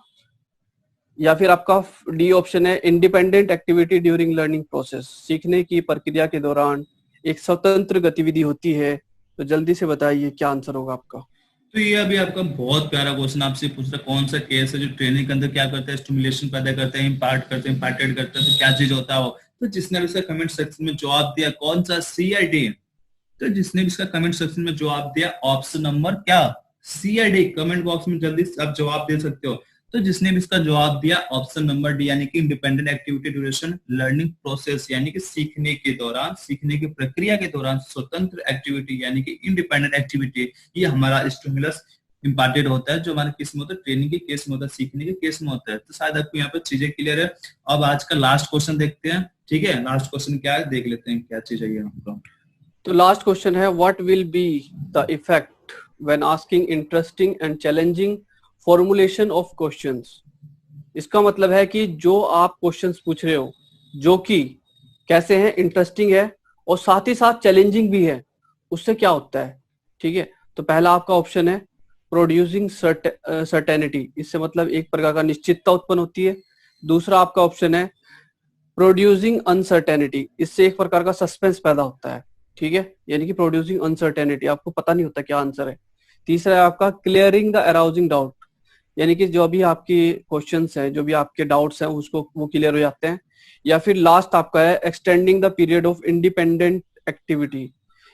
या फिर आपका डी ऑप्शन है, independent activity during learning process, सीखने की प्रक्रिया के दौरान एक स्वतंत्र गतिविधि होती है। तो जल्दी से बताइए क्या आंसर होगा आपका। तो ये अभी आपका बहुत प्यारा क्वेश्चन आपसे पूछ रहा है, कौन सा केस है जो ट्रेनिंग के अंदर क्या करता है, स्टिमुलेशन पैदा करता है, इम्पार्ट करते हैं, इम्पार्टेड करता है, तो क्या चीज होता है वो। तो जिसने भी इसका कमेंट सेक्शन में जवाब दिया कौन सा, सी आई डी। तो जिसने भी इसका कमेंट सेक्शन में जवाब दिया ऑप्शन नंबर क्या, सी आई डी। कमेंट बॉक्स में जल्दी आप जवाब दे सकते हो। तो जिसने भी इसका जवाब दिया ऑप्शन नंबर डी यानी कि independent activity duration learning process, यानी कि सीखने के दौरान, सीखने की प्रक्रिया के दौरान स्वतंत्र एक्टिविटी यानी कि इंडिपेंडेंट एक्टिविटी, ये हमारा स्टिमुलस इम्पार्टेड होता है, जो हमारे केस में होता है, ट्रेनिंग के केस में होता है, सीखने के केस में होता है। तो शायद आपको यहाँ पर चीजें क्लियर है। अब आज का लास्ट क्वेश्चन देखते हैं, ठीक है। लास्ट क्वेश्चन क्या है देख लेते हैं, क्या चीज है आपको। तो लास्ट क्वेश्चन है, what will be the effect when asking interesting and challenging formulation of questions. इसका मतलब है कि जो आप क्वेश्चंस पूछ रहे हो जो कि कैसे हैं, इंटरेस्टिंग है और साथ ही साथ चैलेंजिंग भी है, उससे क्या होता है, ठीक है। तो पहला आपका ऑप्शन है प्रोड्यूसिंग सर्टेनिटी, इससे मतलब एक प्रकार का निश्चितता उत्पन्न होती है। दूसरा आपका ऑप्शन है प्रोड्यूसिंग अनसर्टेनिटी, इससे एक प्रकार का सस्पेंस पैदा होता है, ठीक है, यानी कि प्रोड्यूसिंग अनसर्टेनिटी, आपको पता नहीं होता क्या आंसर है। तीसरा है आपका क्लियरिंग द अराउजिंग डाउट, यानी कि जो भी आपकी क्वेश्चंस हैं, जो भी आपके डाउट्स हैं उसको वो क्लियर हो जाते हैं। या फिर लास्ट आपका है extending the period of independent activity,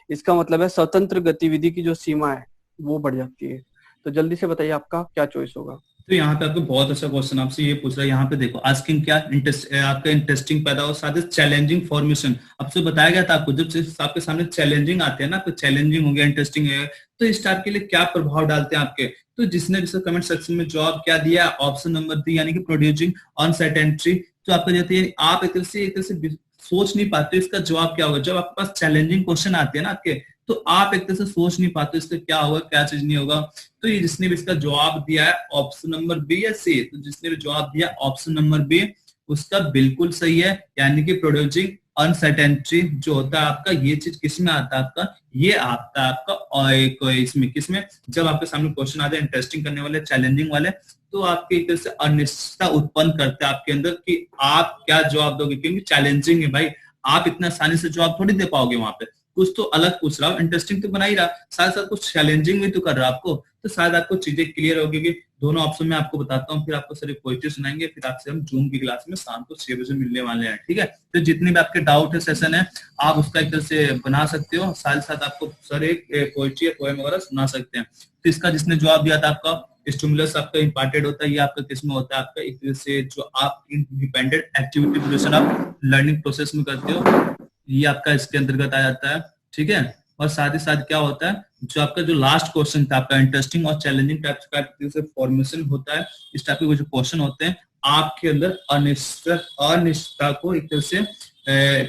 इसका मतलब है स्वतंत्र गतिविधि की जो सीमा है वो बढ़ जाती है। तो जल्दी से बताइए आपका क्या चॉइस होगा। तो यहाँ पे आपको बहुत अच्छा क्वेश्चन आपसे ये पूछ रहा है, यहाँ पे देखो आस्किंग क्या आपका इंटरेस्टिंग पैदा हो, साथ ही चैलेंजिंग फॉर्मेशन। आपसे बताया गया था आपको, जब आपके सामने चैलेंजिंग आते हैं ना, तो चैलेंजिंग हो गया, इंटरेस्टिंग है, तो इस टाइप के लिए क्या प्रभाव डालते हैं आपके। तो जिसने भी कमेंट सेक्शन में जवाब क्या दिया, ऑप्शन नंबर डी यानी कि प्रोड्यूसिंग अनसर्टेनिटी। तो आपको जाती है आप एक तरह से सोच नहीं पाते इसका जवाब क्या होगा। जब आपके पास चैलेंजिंग क्वेश्चन आते हैं ना आपके, तो आप एक तरह से सोच नहीं पाते इसका क्या होगा, क्या चीज नहीं होगा। तो ये जिसने भी इसका जवाब दिया है ऑप्शन नंबर बी या सी, तो जिसने भी जवाब दिया ऑप्शन नंबर बी उसका बिल्कुल सही है, यानी कि प्रोड्यूसिंग अनसर्टेनिटी जो होता है आपका, ये चीज किसमें आता है आपका, ये आता है आपका और इसमें किसमें, जब आपके सामने क्वेश्चन आते हैं इंटरेस्टिंग करने वाले, चैलेंजिंग वाले, तो आपके एक तरह से अनिश्चितता उत्पन्न करते हैं आपके अंदर कि आप क्या जवाब दोगे, क्योंकि चैलेंजिंग है भाई, आप इतना आसानी से जवाब थोड़ी दे पाओगे वहां पे। कुछ तो अलग पूछ रहा हूँ, इंटरेस्टिंग तो बना ही रहा, साथ साथ कुछ चैलेंजिंग भी तो कर रहा हूं आपको, तो शायद आपको चीजें क्लियर होगी कि दोनों ऑप्शन में आपको बताता हूँ, फिर आपको सारे क्वेश्चन सुनाएंगे, फिर आपसे हम जूम की क्लास में शाम को 6 बजे मिलने वाले हैं, ठीक है। तो जितने भी आपके डाउट है सेशन है, आप उसका एक तरह से बना सकते हो, साथ साथ आपको सर एक पोइट्री या पोएम वगैरह सुना सकते हैं। तो इसका जिसने जवाब दिया था, आपका स्टिमुलस आपका इंपॉर्टेंट होता है, ये आपका किसमें होता है, आपका एक तरह से जो आप इंडिपेंडेंट एक्टिविटी ड्यूरेशन आप लर्निंग प्रोसेस में करते हो, ये आपका इसके अंतर्गत आ जाता है, ठीक है। और साथ ही साथ क्या होता है, जो आपका जो लास्ट क्वेश्चन था आपका इंटरेस्टिंग और चैलेंजिंग टाइप का फॉर्मेशन होता है, इस टाइप के जो क्वेश्चन होते हैं आपके अंदर अनिश्चितता को एक तरह से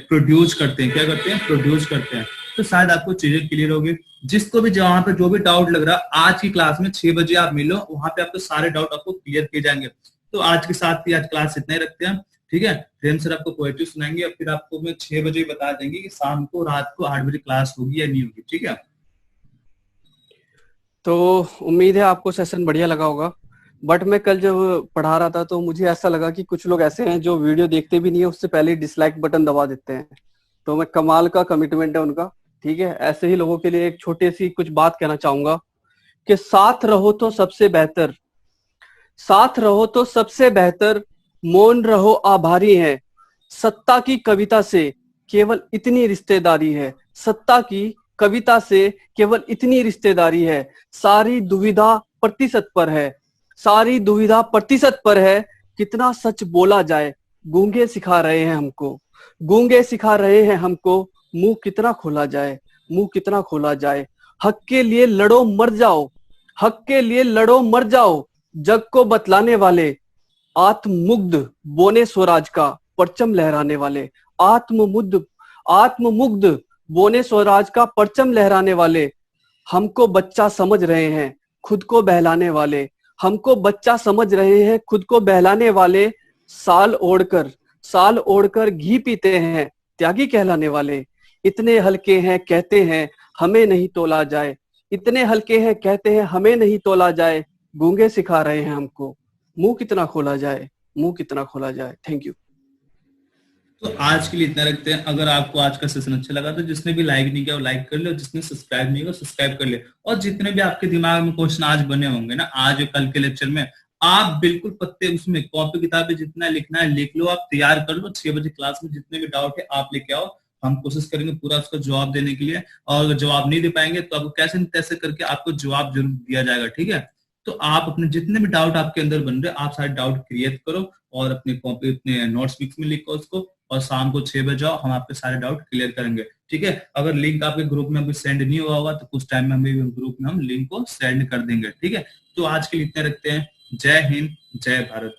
प्रोड्यूस करते हैं, क्या करते हैं, प्रोड्यूस करते हैं। तो शायद आपको चीजें क्लियर होगी। जिसको भी जहां पे जो भी डाउट लग रहा है, आज की क्लास में 6 बजे आप मिलो, वहां पे आपको सारे डाउट आपको क्लियर किए जाएंगे। तो आज के साथ ही आज क्लास इतना ही रखते हैं, ठीक है। प्रेम सर आपको पोएट्री सुनाएंगे, और फिर आपको मैं 6 बजे बता देंगे कि शाम को रात को 8 बजे क्लास होगी या नहीं होगी, ठीक है। तो उम्मीद है आपको सेशन बढ़िया लगा होगा। बट मैं कल जब पढ़ा रहा था तो मुझे ऐसा लगा कि कुछ लोग ऐसे हैं जो वीडियो देखते भी नहीं है, उससे पहले डिसलाइक बटन दबा देते हैं। तो मैं कमाल का कमिटमेंट है उनका, ठीक है। ऐसे ही लोगों के लिए एक छोटी सी कुछ बात कहना चाहूंगा कि साथ रहो तो सबसे बेहतर, साथ रहो तो सबसे बेहतर, मौन रहो आभारी है, सत्ता की कविता से केवल इतनी रिश्तेदारी है, सत्ता की कविता से केवल इतनी रिश्तेदारी है, सारी दुविधा प्रतिशत पर है, सारी दुविधा प्रतिशत पर है, कितना सच बोला जाए, गूंगे सिखा रहे हैं हमको, गूंगे सिखा रहे हैं हमको, मुंह कितना खोला जाए, मुंह कितना खोला जाए, हक के लिए लड़ो मर जाओ, हक के लिए लड़ो मर जाओ, जग को बतलाने वाले, आत्ममुग्ध बोने स्वराज का परचम लहराने वाले, आत्ममुग्ध बोने स्वराज का परचम लहराने वाले, हमको बच्चा समझ रहे हैं खुद को बहलाने वाले, हमको बच्चा समझ रहे हैं खुद को बहलाने वाले, साल ओढ़कर घी पीते हैं त्यागी कहलाने वाले, इतने हल्के हैं कहते हैं हमें नहीं तोला जाए, इतने हल्के हैं कहते हैं हमें नहीं तोला जाए, गूंगे सिखा रहे हैं हमको, मुंह कितना खोला जाए, मुंह कितना खोला जाए। Thank you. तो आज के लिए इतना रखते हैं। अगर आपको आज का सेशन अच्छा लगा तो जिसने भी लाइक नहीं किया वो लाइक कर ले, और जिसने सब्सक्राइब नहीं किया सब्सक्राइब कर ले। और जितने भी आपके दिमाग में क्वेश्चन आज बने होंगे ना, आज और कल के लेक्चर में, आप बिल्कुल पत्ते उसमें कॉपी किताबें जितना लिखना है लिख लो, आप तैयार कर लो। 6 बजे क्लास में जितने भी डाउट है आप लेके आओ, हम कोशिश करेंगे पूरा उसका जवाब देने के लिए। और अगर जवाब नहीं दे पाएंगे तो आपको कैसे न कैसे करके आपको जवाब जरूर दिया जाएगा, ठीक है। तो आप अपने जितने भी डाउट आपके अंदर बन रहे, आप सारे डाउट क्रिएट करो और अपने कॉपी अपने नोट्स बुक्स में लिखो उसको, और शाम को 6 बजे आओ, हम आपके सारे डाउट क्लियर करेंगे, ठीक है। अगर लिंक आपके ग्रुप में अभी सेंड नहीं हुआ होगा तो कुछ टाइम में हमें ग्रुप में हम लिंक को सेंड कर देंगे, ठीक है। तो आज के लिए इतने रखते हैं। जय हिंद, जय भारत।